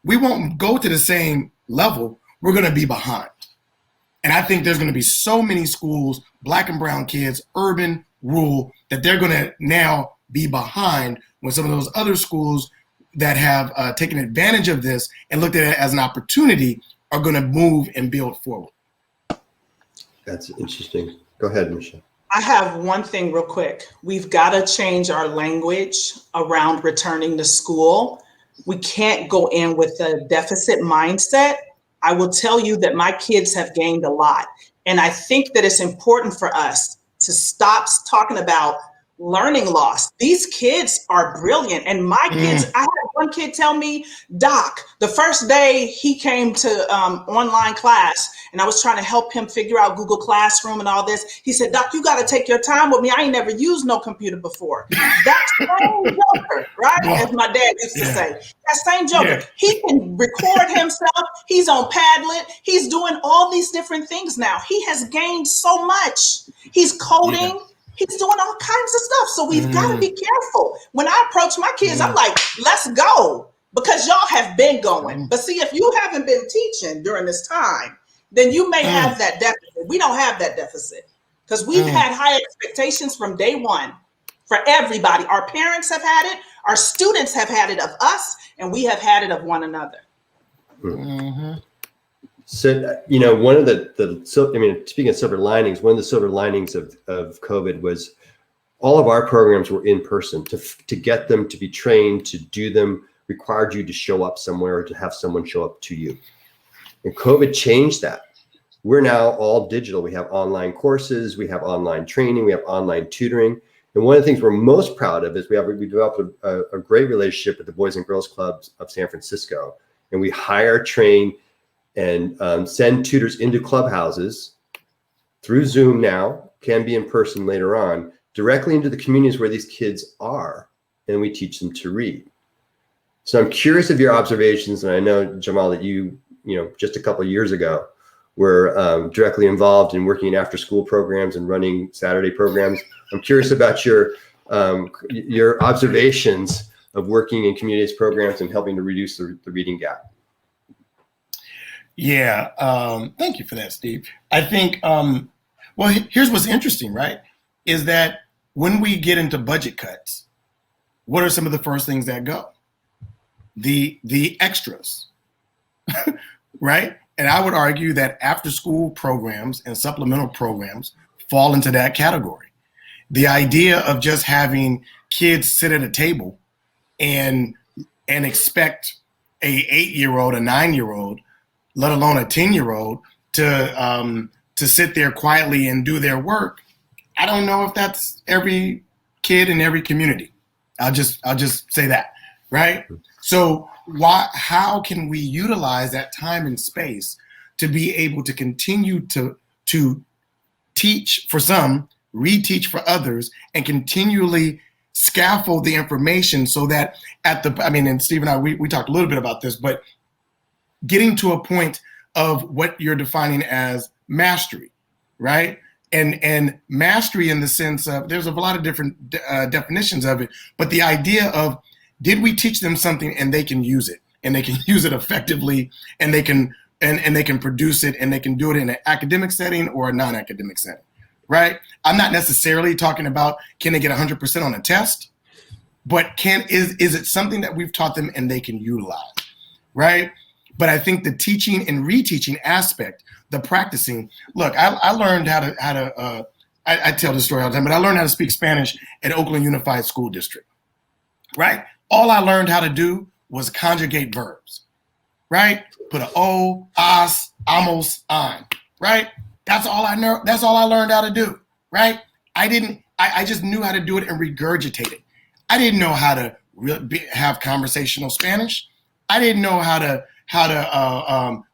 we won't go to the same level. We're going to be behind. And I think there's going to be so many schools, Black and brown kids, urban, rural, that they're going to now be behind when some of those other schools that have taken advantage of this and looked at it as an opportunity are going to move and build forward. That's interesting. Go ahead, Mechele. I have one thing real quick. We've got to change our language around returning to school. We can't go in with a deficit mindset. I will tell you that my kids have gained a lot. And I think that it's important for us to stop talking about learning loss. These kids are brilliant. And my kids, I had one kid tell me, Doc, the first day he came to online class and I was trying to help him figure out Google Classroom and all this. He said, Doc, you got to take your time with me. I ain't never used no computer before. That same joker, right? As my dad used to say, that same joker, he can record himself. He's on Padlet. He's doing all these different things now. He has gained so much. He's coding. He's doing all kinds of stuff. So we've got to be careful. When I approach my kids, I'm like, let's go, because y'all have been going. But see, if you haven't been teaching during this time, then you may have that deficit. We don't have that deficit because we've had high expectations from day one for everybody. Our parents have had it. Our students have had it of us, and we have had it of one another. So, one of speaking of silver linings, one of the silver linings of COVID was all of our programs were in person. To get them to be trained to do them required you to show up somewhere or to have someone show up to you. And COVID changed that. We're now all digital. We have online courses, we have online training, we have online tutoring. And one of the things we're most proud of is we developed a great relationship with the Boys and Girls Clubs of San Francisco. And we hire, train, and send tutors into clubhouses through Zoom now, can be in person later on, directly into the communities where these kids are, and we teach them to read. So I'm curious of your observations, and I know, Jamal, that you just a couple of years ago were directly involved in working in after-school programs and running Saturday programs. I'm curious about your observations of working in community-based programs and helping to reduce the reading gap. Yeah, thank you for that, Steve. I think, well, here's what's interesting, right? Is that when we get into budget cuts, what are some of the first things that go? The extras, right? And I would argue that after-school programs and supplemental programs fall into that category. The idea of just having kids sit at a table and expect a 8-year-old, a 9-year-old, let alone a 10-year-old to sit there quietly and do their work, I don't know if that's every kid in every community. I'll just say that, right? So how can we utilize that time and space to be able to continue to teach for some, reteach for others, and continually scaffold the information so that and Steve and I, we talked a little bit about this, but getting to a point of what you're defining as mastery, right? And mastery in the sense of, there's a lot of different definitions of it, but the idea of, did we teach them something and they can use it, and they can use it effectively, and they can produce it, and they can do it in an academic setting or a non-academic setting, right? I'm not necessarily talking about can they get 100% on a test, but is it something that we've taught them and they can utilize, right? But I think the teaching and reteaching aspect, the practicing. Look, I learned how to I tell this story all the time, but I learned how to speak Spanish at Oakland Unified School District, right? All I learned how to do was conjugate verbs, right? Put an o, as, amos, an, right? That's all I know. That's all I learned how to do, right? I just knew how to do it and regurgitate it. I didn't know how to have conversational Spanish. I didn't know how to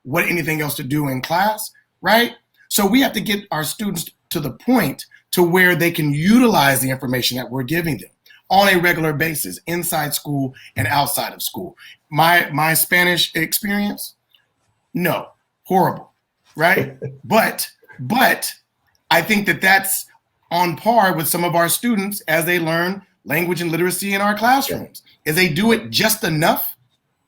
what anything else to do in class, right? So we have to get our students to the point to where they can utilize the information that we're giving them on a regular basis, inside school and outside of school. My Spanish experience, no, horrible, right? but I think that that's on par with some of our students as they learn language and literacy in our classrooms, is they do it just enough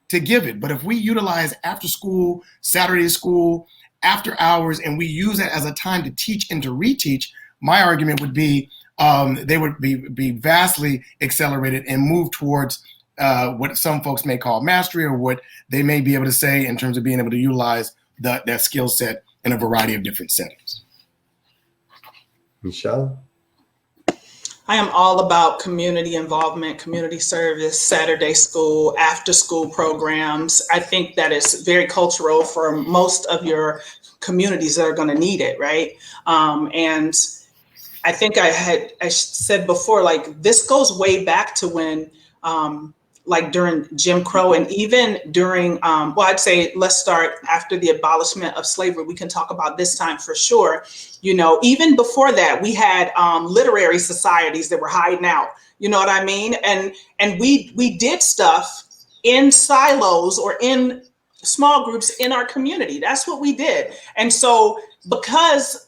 to give it. But if we utilize after school, Saturday school, after hours, and we use it as a time to teach and to reteach, my argument would be they would be vastly accelerated and move towards what some folks may call mastery, or what they may be able to say in terms of being able to utilize that skill set in a variety of different settings. Mechele? I am all about community involvement, community service, Saturday school, after school programs. I think that is very cultural for most of your communities that are going to need it, right? And I think I said before, like, this goes way back to when, like during Jim Crow, and even during, well, I'd say let's start after the abolishment of slavery. We can talk about this time for sure. You know, even before that, we had literary societies that were hiding out. You know what I mean? And we did stuff in silos or in small groups in our community. That's what we did. And so, because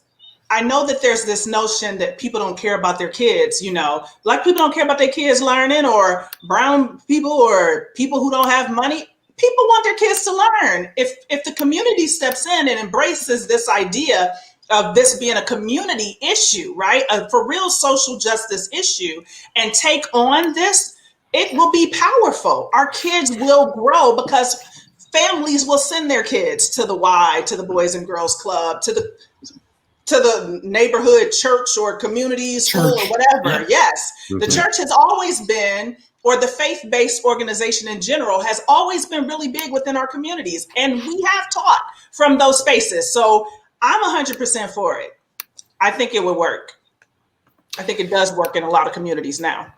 I know that there's this notion that people don't care about their kids, you know, Black people don't care about their kids learning, or brown people or people who don't have money. People want their kids to learn. If the community steps in and embraces this idea of this being a community issue, right? A for real social justice issue, and take on this, it will be powerful. Our kids will grow, because families will send their kids to the Y, to the Boys and Girls Club, to the neighborhood church or community school or whatever. Yes, the church has always been, or the faith-based organization in general has always been really big within our communities. And we have taught from those spaces. So I'm 100% for it. I think it would work. I think it does work in a lot of communities now.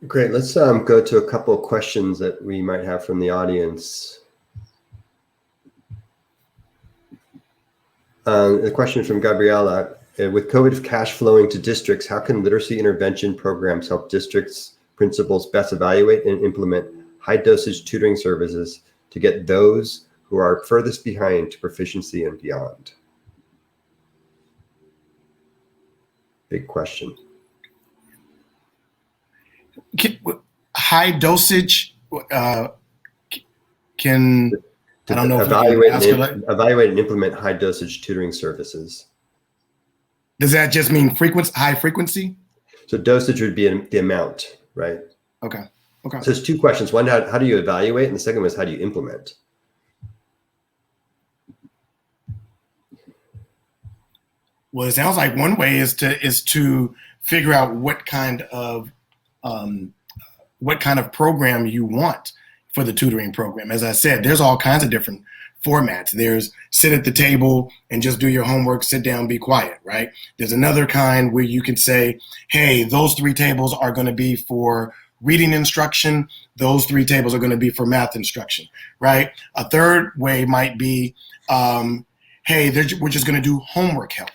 Great. Let's go to a couple of questions that we might have from the audience. The question from Gabriella. With COVID cash flowing to districts, how can literacy intervention programs help districts principals best evaluate and implement high dosage tutoring services to get those who are furthest behind to proficiency and beyond? Big question. High dosage can, I don't know, evaluate and implement high dosage tutoring services. Does that just mean high frequency? So dosage would be the amount, right? Okay. So there's two questions. One, how do you evaluate? And the second one is, how do you implement? Well, it sounds like one way is to figure out what kind of program you want for the tutoring program. As I said, there's all kinds of different formats. There's sit at the table and just do your homework, sit down, be quiet, right? There's another kind where you can say, hey, those 3 tables are going to be for reading instruction. Those 3 tables are going to be for math instruction, right? A third way might be, hey, we're just going to do homework help,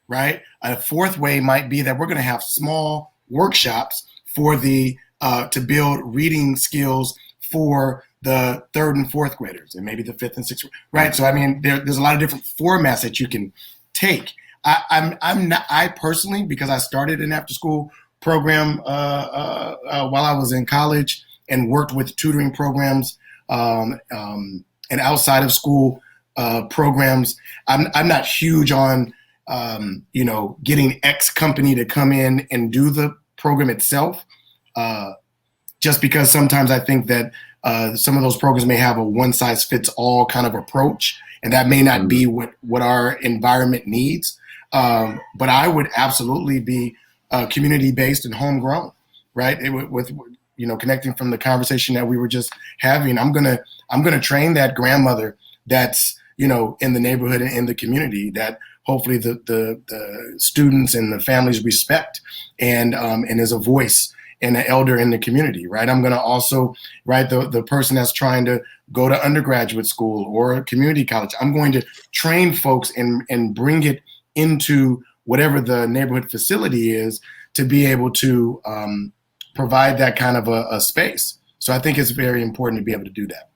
right? A fourth way might be that we're going to have small workshops for to build reading skills for the 3rd and 4th graders, and maybe the 5th and 6th, right? So I mean, there's a lot of different formats that you can take. I personally, because I started an after-school program while I was in college and worked with tutoring programs and outside of school programs. I'm not huge on getting X company to come in and do the program itself, just because sometimes I think that some of those programs may have a one-size-fits-all kind of approach, and that may not be what our environment needs. But I would absolutely be community-based and homegrown, right? With connecting from the conversation that we were just having. I'm gonna train that grandmother that's in the neighborhood and in the community that hopefully the students and the families respect, and is a voice and an elder in the community, right? I'm going to also, right, the person that's trying to go to undergraduate school or community college, I'm going to train folks and bring it into whatever the neighborhood facility is to be able to provide that kind of a space. So I think it's very important to be able to do that.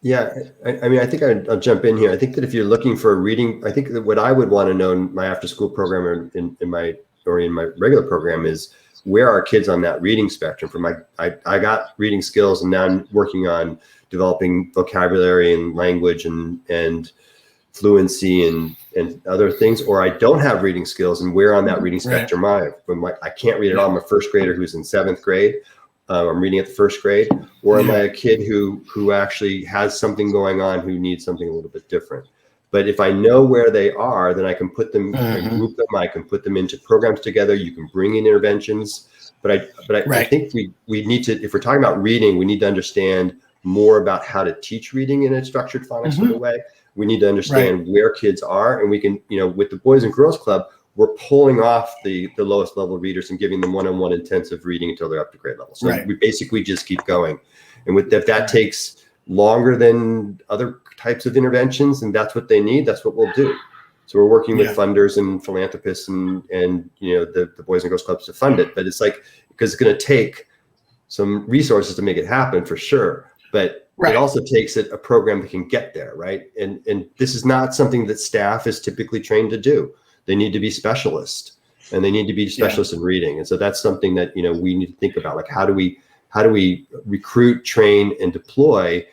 Yeah, I mean, I think I'll jump in here. I think that if you're looking for a reading, I think that what I would want to know in my after-school program or in my regular program is, where are kids on that reading spectrum? I got reading skills, and now I'm working on developing vocabulary and language and fluency and other things, or I don't have reading skills, and where on that reading spectrum I can't read at all. I'm a first grader who's in 7th grade. I'm reading at the 1st grade, or am I a kid who actually has something going on, who needs something a little bit different? But if I know where they are, then I can put them, I can group them, I can put them into programs together. You can bring in interventions. But I think we need to, if we're talking about reading, we need to understand more about how to teach reading in a structured phonics sort of way. We need to understand where kids are, and we can, with the Boys and Girls Club, we're pulling off the lowest level readers and giving them one-on-one intensive reading until they're up to grade level. So we basically just keep going. And if that takes longer than other types of interventions, and that's what they need, that's what we'll do. So we're working with funders and philanthropists and the Boys and Girls Clubs to fund it. But it's because it's going to take some resources to make it happen for sure. But it also takes a program that can get there, right? And this is not something that staff is typically trained to do. They need to be specialists, and they need to be specialists in reading. And so that's something that we need to think about. Like, how do we recruit, train, and deploy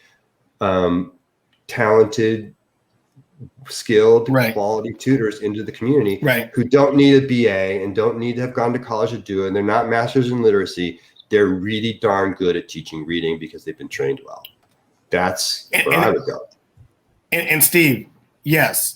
talented, skilled, quality tutors into the community who don't need a BA and don't need to have gone to college to do it, and they're not masters in literacy, they're really darn good at teaching reading because they've been trained well. That's where I would go. And Steve, yes,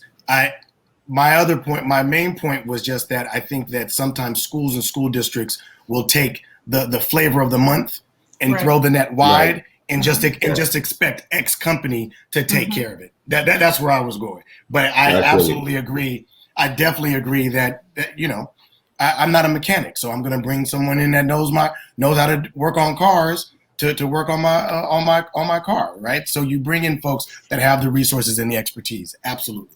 my main point was just that I think that sometimes schools and school districts will take the flavor of the month and throw the net wide and just expect X company to take care of it. That's where I was going. But I absolutely agree. I definitely agree that you know, I'm not a mechanic, so I'm going to bring someone in that knows how to work on cars to work on my car, right? So you bring in folks that have the resources and the expertise. Absolutely.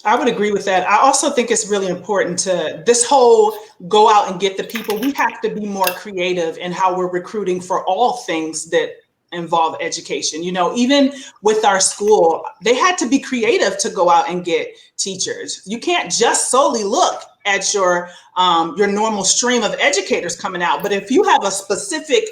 I would agree with that. I also think it's really important to this whole go out and get the people. We have to be more creative in how we're recruiting for all things that involve education. You know, even with our school, they had to be creative to go out and get teachers. You can't just solely look at your normal stream of educators coming out. But if you have a specific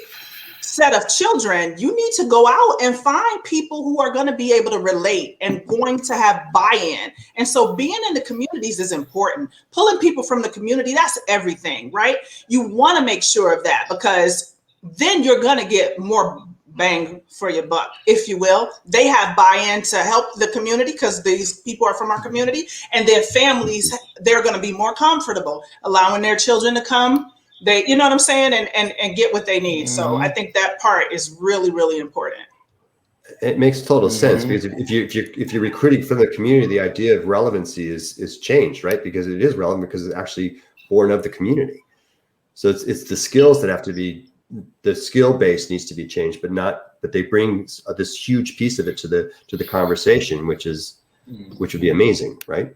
set of children, you need to go out and find people who are going to be able to relate and going to have buy-in. And so being in the communities is important. Pulling people from the community, that's everything, right? You want to make sure of that, because then you're going to get more bang for your buck, if you will. They have buy-in to help the community because these people are from our community, and their families, they're going to be more comfortable allowing their children to come. They, you know what I'm saying, and get what they need. So I think that part is really, really important. It makes total sense, because if you're recruiting from the community, the idea of relevancy is changed, right? Because it is relevant because it's actually born of the community. So it's the skills that have to be, the skill base needs to be changed, but they bring this huge piece of it to the conversation, which would be amazing, right?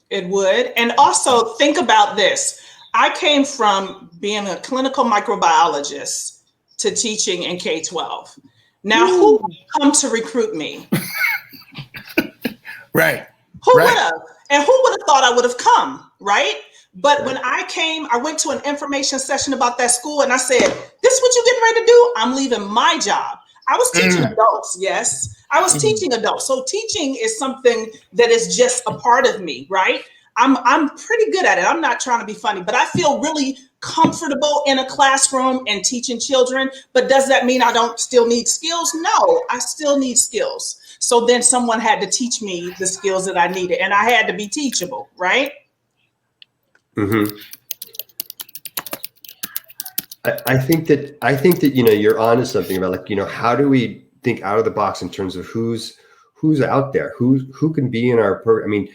It would. And also think about this. I came from being a clinical microbiologist to teaching in K-12. Now, who would come to recruit me? Right. Who would have? And who would have thought I would have come, right? But when I came, I went to an information session about that school, and I said, this is what you getting ready to do? I'm leaving my job. I was teaching adults, yes. I was teaching adults. So teaching is something that is just a part of me, right? I'm pretty good at it. I'm not trying to be funny, but I feel really comfortable in a classroom and teaching children. But does that mean I don't still need skills? No, I still need skills. So then someone had to teach me the skills that I needed, and I had to be teachable, right? Mm-hmm. I think that you know, you're onto something about, like, you know, how do we think out of the box in terms of who's out there, who can be in our program. I mean,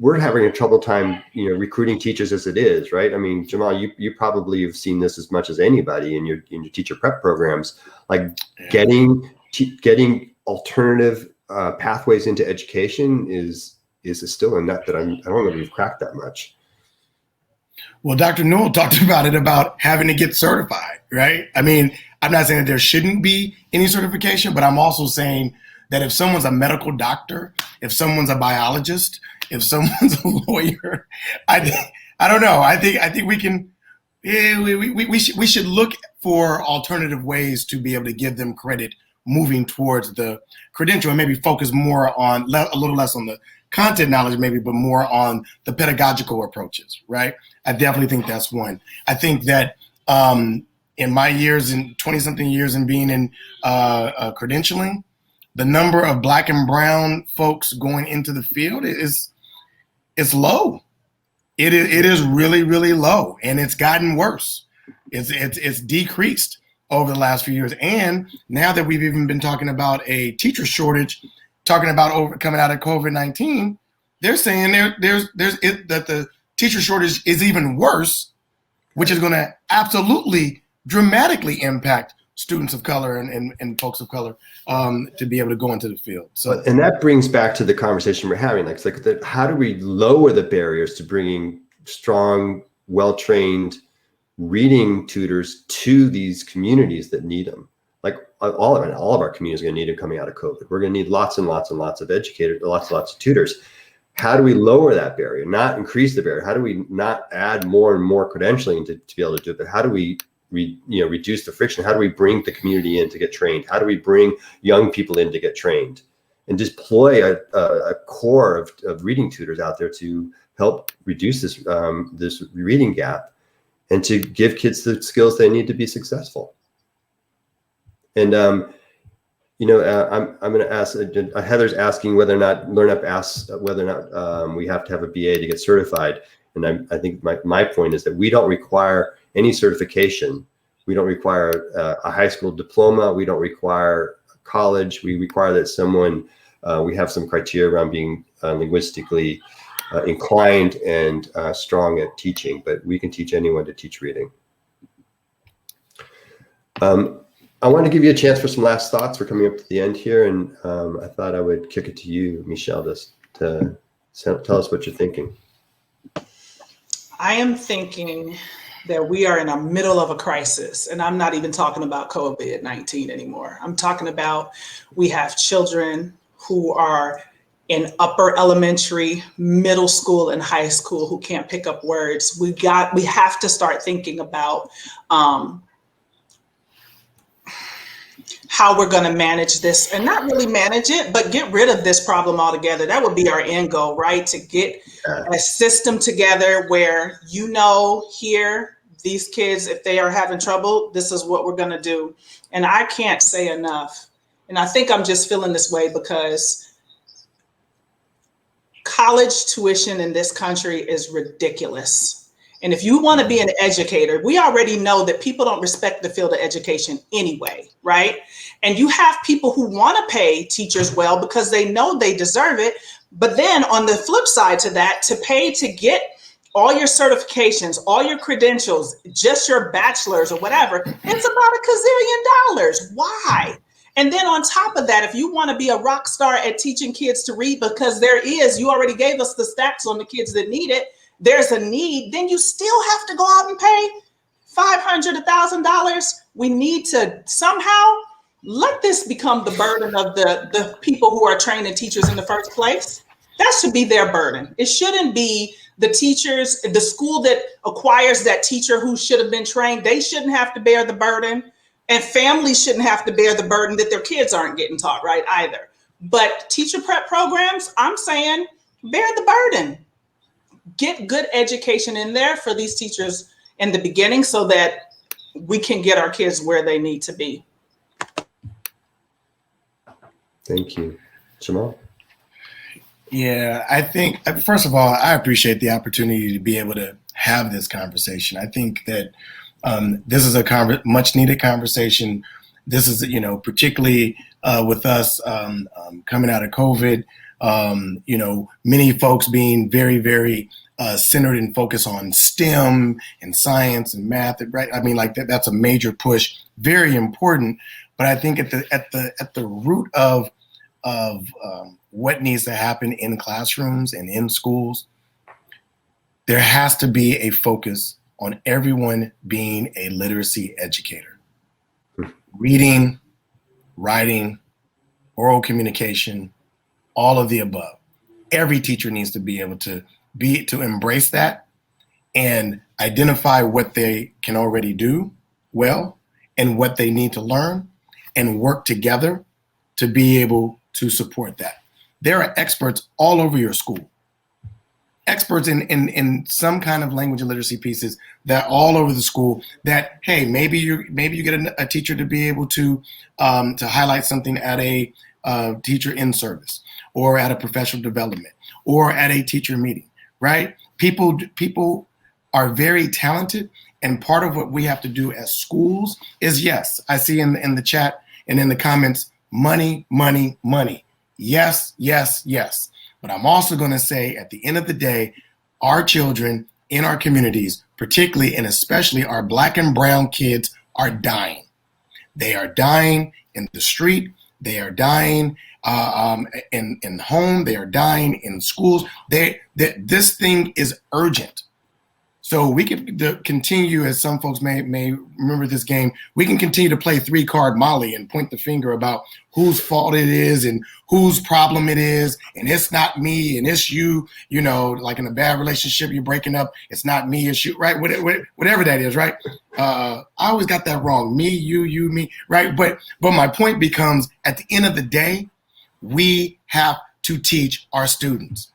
we're having a trouble time, you know, recruiting teachers as it is, right? I mean, Jamal, you probably have seen this as much as anybody in your teacher prep programs, like getting alternative pathways into education is still a nut that I don't know if we've cracked that much. Well, Dr. Newell talked about it, about having to get certified, right? I mean, I'm not saying that there shouldn't be any certification, but I'm also saying that if someone's a medical doctor, if someone's a biologist, if someone's a lawyer, I don't know. I think we can, we should look for alternative ways to be able to give them credit moving towards the credential, and maybe focus more on a little less on the content knowledge, maybe, but more on the pedagogical approaches, right? I definitely think that's one. I think that in my years, in 20-something years in being in credentialing, the number of Black and brown folks going into the field is low. It is really, really low, and it's gotten worse. It's decreased over the last few years. And now that we've even been talking about a teacher shortage, talking about coming out of COVID-19, they're saying that the teacher shortage is even worse, which is going to absolutely dramatically impact students of color and folks of color to be able to go into the field. So, and that brings back to the conversation we're having. How do we lower the barriers to bringing strong, well-trained reading tutors to these communities that need them? Like all of our communities are going to need them coming out of COVID. We're going to need lots and lots and lots of educators, lots and lots of tutors. How do we lower that barrier, not increase the barrier? How do we not add more and more credentialing to be able to do it? But how do we reduce the friction? How do we bring the community in to get trained? How do we bring young people in to get trained, and deploy a core of reading tutors out there to help reduce this reading gap? and to give kids the skills they need to be successful. And I'm going to ask, Heather's asking whether or not LearnUp asks whether or not we have to have a BA to get certified. And I think my point is that we don't require any certification. We don't require a high school diploma. We don't require college. We require that someone, we have some criteria around being linguistically inclined and strong at teaching, but we can teach anyone to teach reading. I want to give you a chance for some last thoughts. We're coming up to the end here, and I thought I would kick it to you, Mechele, to tell us what you're thinking. I am thinking that we are in the middle of a crisis, and I'm not even talking about COVID-19 anymore. I'm talking about we have children who are in upper elementary, middle school, and high school who can't pick up words. We have to start thinking about how we're going to manage this, and not really manage it, but get rid of this problem altogether. That would be our end goal, right? To get a system together where, here, these kids, if they are having trouble, this is what we're going to do. And I can't say enough. And I think I'm just feeling this way because college tuition in this country is ridiculous. And if you want to be an educator, we already know that people don't respect the field of education anyway, right? And you have people who want to pay teachers well because they know they deserve it. But then on the flip side to that, to pay to get all your certifications, all your credentials, just your bachelor's or whatever, it's about $1 gazillion. Why? And then on top of that, if you want to be a rock star at teaching kids to read, because you already gave us the stats on the kids that need it, there's a need, then you still have to go out and pay $500, $1,000. We need to somehow let this become the burden of the people who are training teachers in the first place. That should be their burden. It shouldn't be the teachers, the school that acquires that teacher who should have been trained. They shouldn't have to bear the burden, and families shouldn't have to bear the burden that their kids aren't getting taught right either. But teacher prep programs, I'm saying, bear the burden. Get good education in there for these teachers in the beginning so that we can get our kids where they need to be. Thank you. Jamal? Yeah, I think, first of all, I appreciate the opportunity to be able to have this conversation. I think that this is a much needed conversation. This is, particularly with us coming out of COVID, many folks being very, very centered and focused on STEM and science and math, right? I mean, like that's a major push, very important. But I think at the root of what needs to happen in classrooms and in schools, there has to be a focus on everyone being a literacy educator. Reading, writing, oral communication, all of the above. Every teacher needs to be able to embrace that and identify what they can already do well and what they need to learn and work together to be able to support that. There are experts all over your school, experts in some kind of language and literacy pieces that all over the school that, hey, maybe you get a teacher to be able to highlight something at a teacher in service or at a professional development or at a teacher meeting, right? People are very talented, and part of what we have to do as schools is, yes, I see in the chat and in the comments, money, money, money. Yes, yes, yes. But I'm also going to say at the end of the day, our children in our communities, particularly and especially our Black and brown kids, are dying. They are dying in the street. They are dying in home. They are dying in schools. This thing is urgent. So we can continue, as some folks may remember this game, we can continue to play 3-card Molly and point the finger about whose fault it is and whose problem it is. And it's not me and it's you, like in a bad relationship, you're breaking up. It's not me, it's you, right? Whatever that is, right? I always got that wrong. Me, you, me, right? But my point becomes, at the end of the day, we have to teach our students,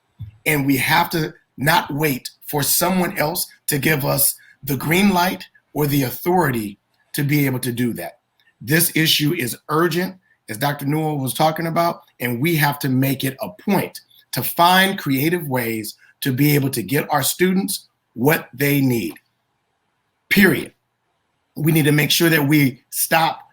and we have to not wait for someone else to give us the green light or the authority to be able to do that. This issue is urgent, as Dr. Newell was talking about, and we have to make it a point to find creative ways to be able to get our students what they need, period. We need to make sure that we stop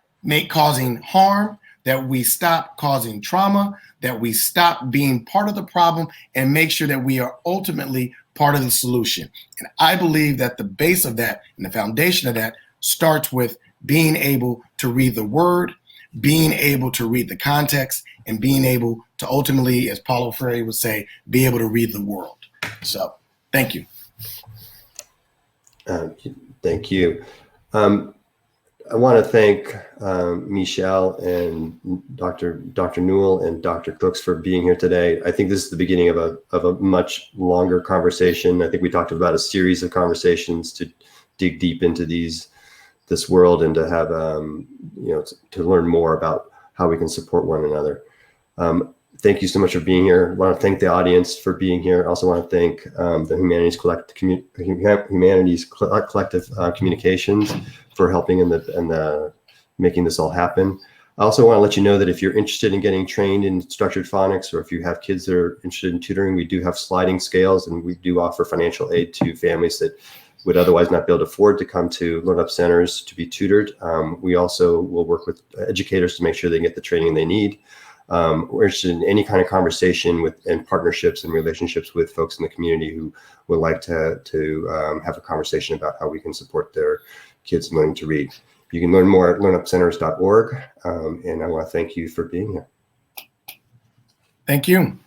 causing harm, that we stop causing trauma, that we stop being part of the problem, and make sure that we are ultimately part of the solution. And I believe that the base of that and the foundation of that starts with being able to read the word, being able to read the context, and being able to ultimately, as Paulo Freire would say, be able to read the world. So thank you. Thank you. I want to thank Mechele and Dr. Newell and Dr. Cooks for being here today. I think this is the beginning of a much longer conversation. I think we talked about a series of conversations to dig deep into this world and to have to learn more about how we can support one another. Thank you so much for being here. I want to thank the audience for being here. I also want to thank the Humanities Collective Communications for helping in the making this all happen. I also want to let you know that if you're interested in getting trained in structured phonics, or if you have kids that are interested in tutoring, we do have sliding scales, and we do offer financial aid to families that would otherwise not be able to afford to come to LearnUp Centers to be tutored. We also will work with educators to make sure they get the training they need. We're interested in any kind of conversation and partnerships and relationships with folks in the community who would like to have a conversation about how we can support their kids learning to read. You can learn more at learnupcenters.org, and I want to thank you for being here. Thank you.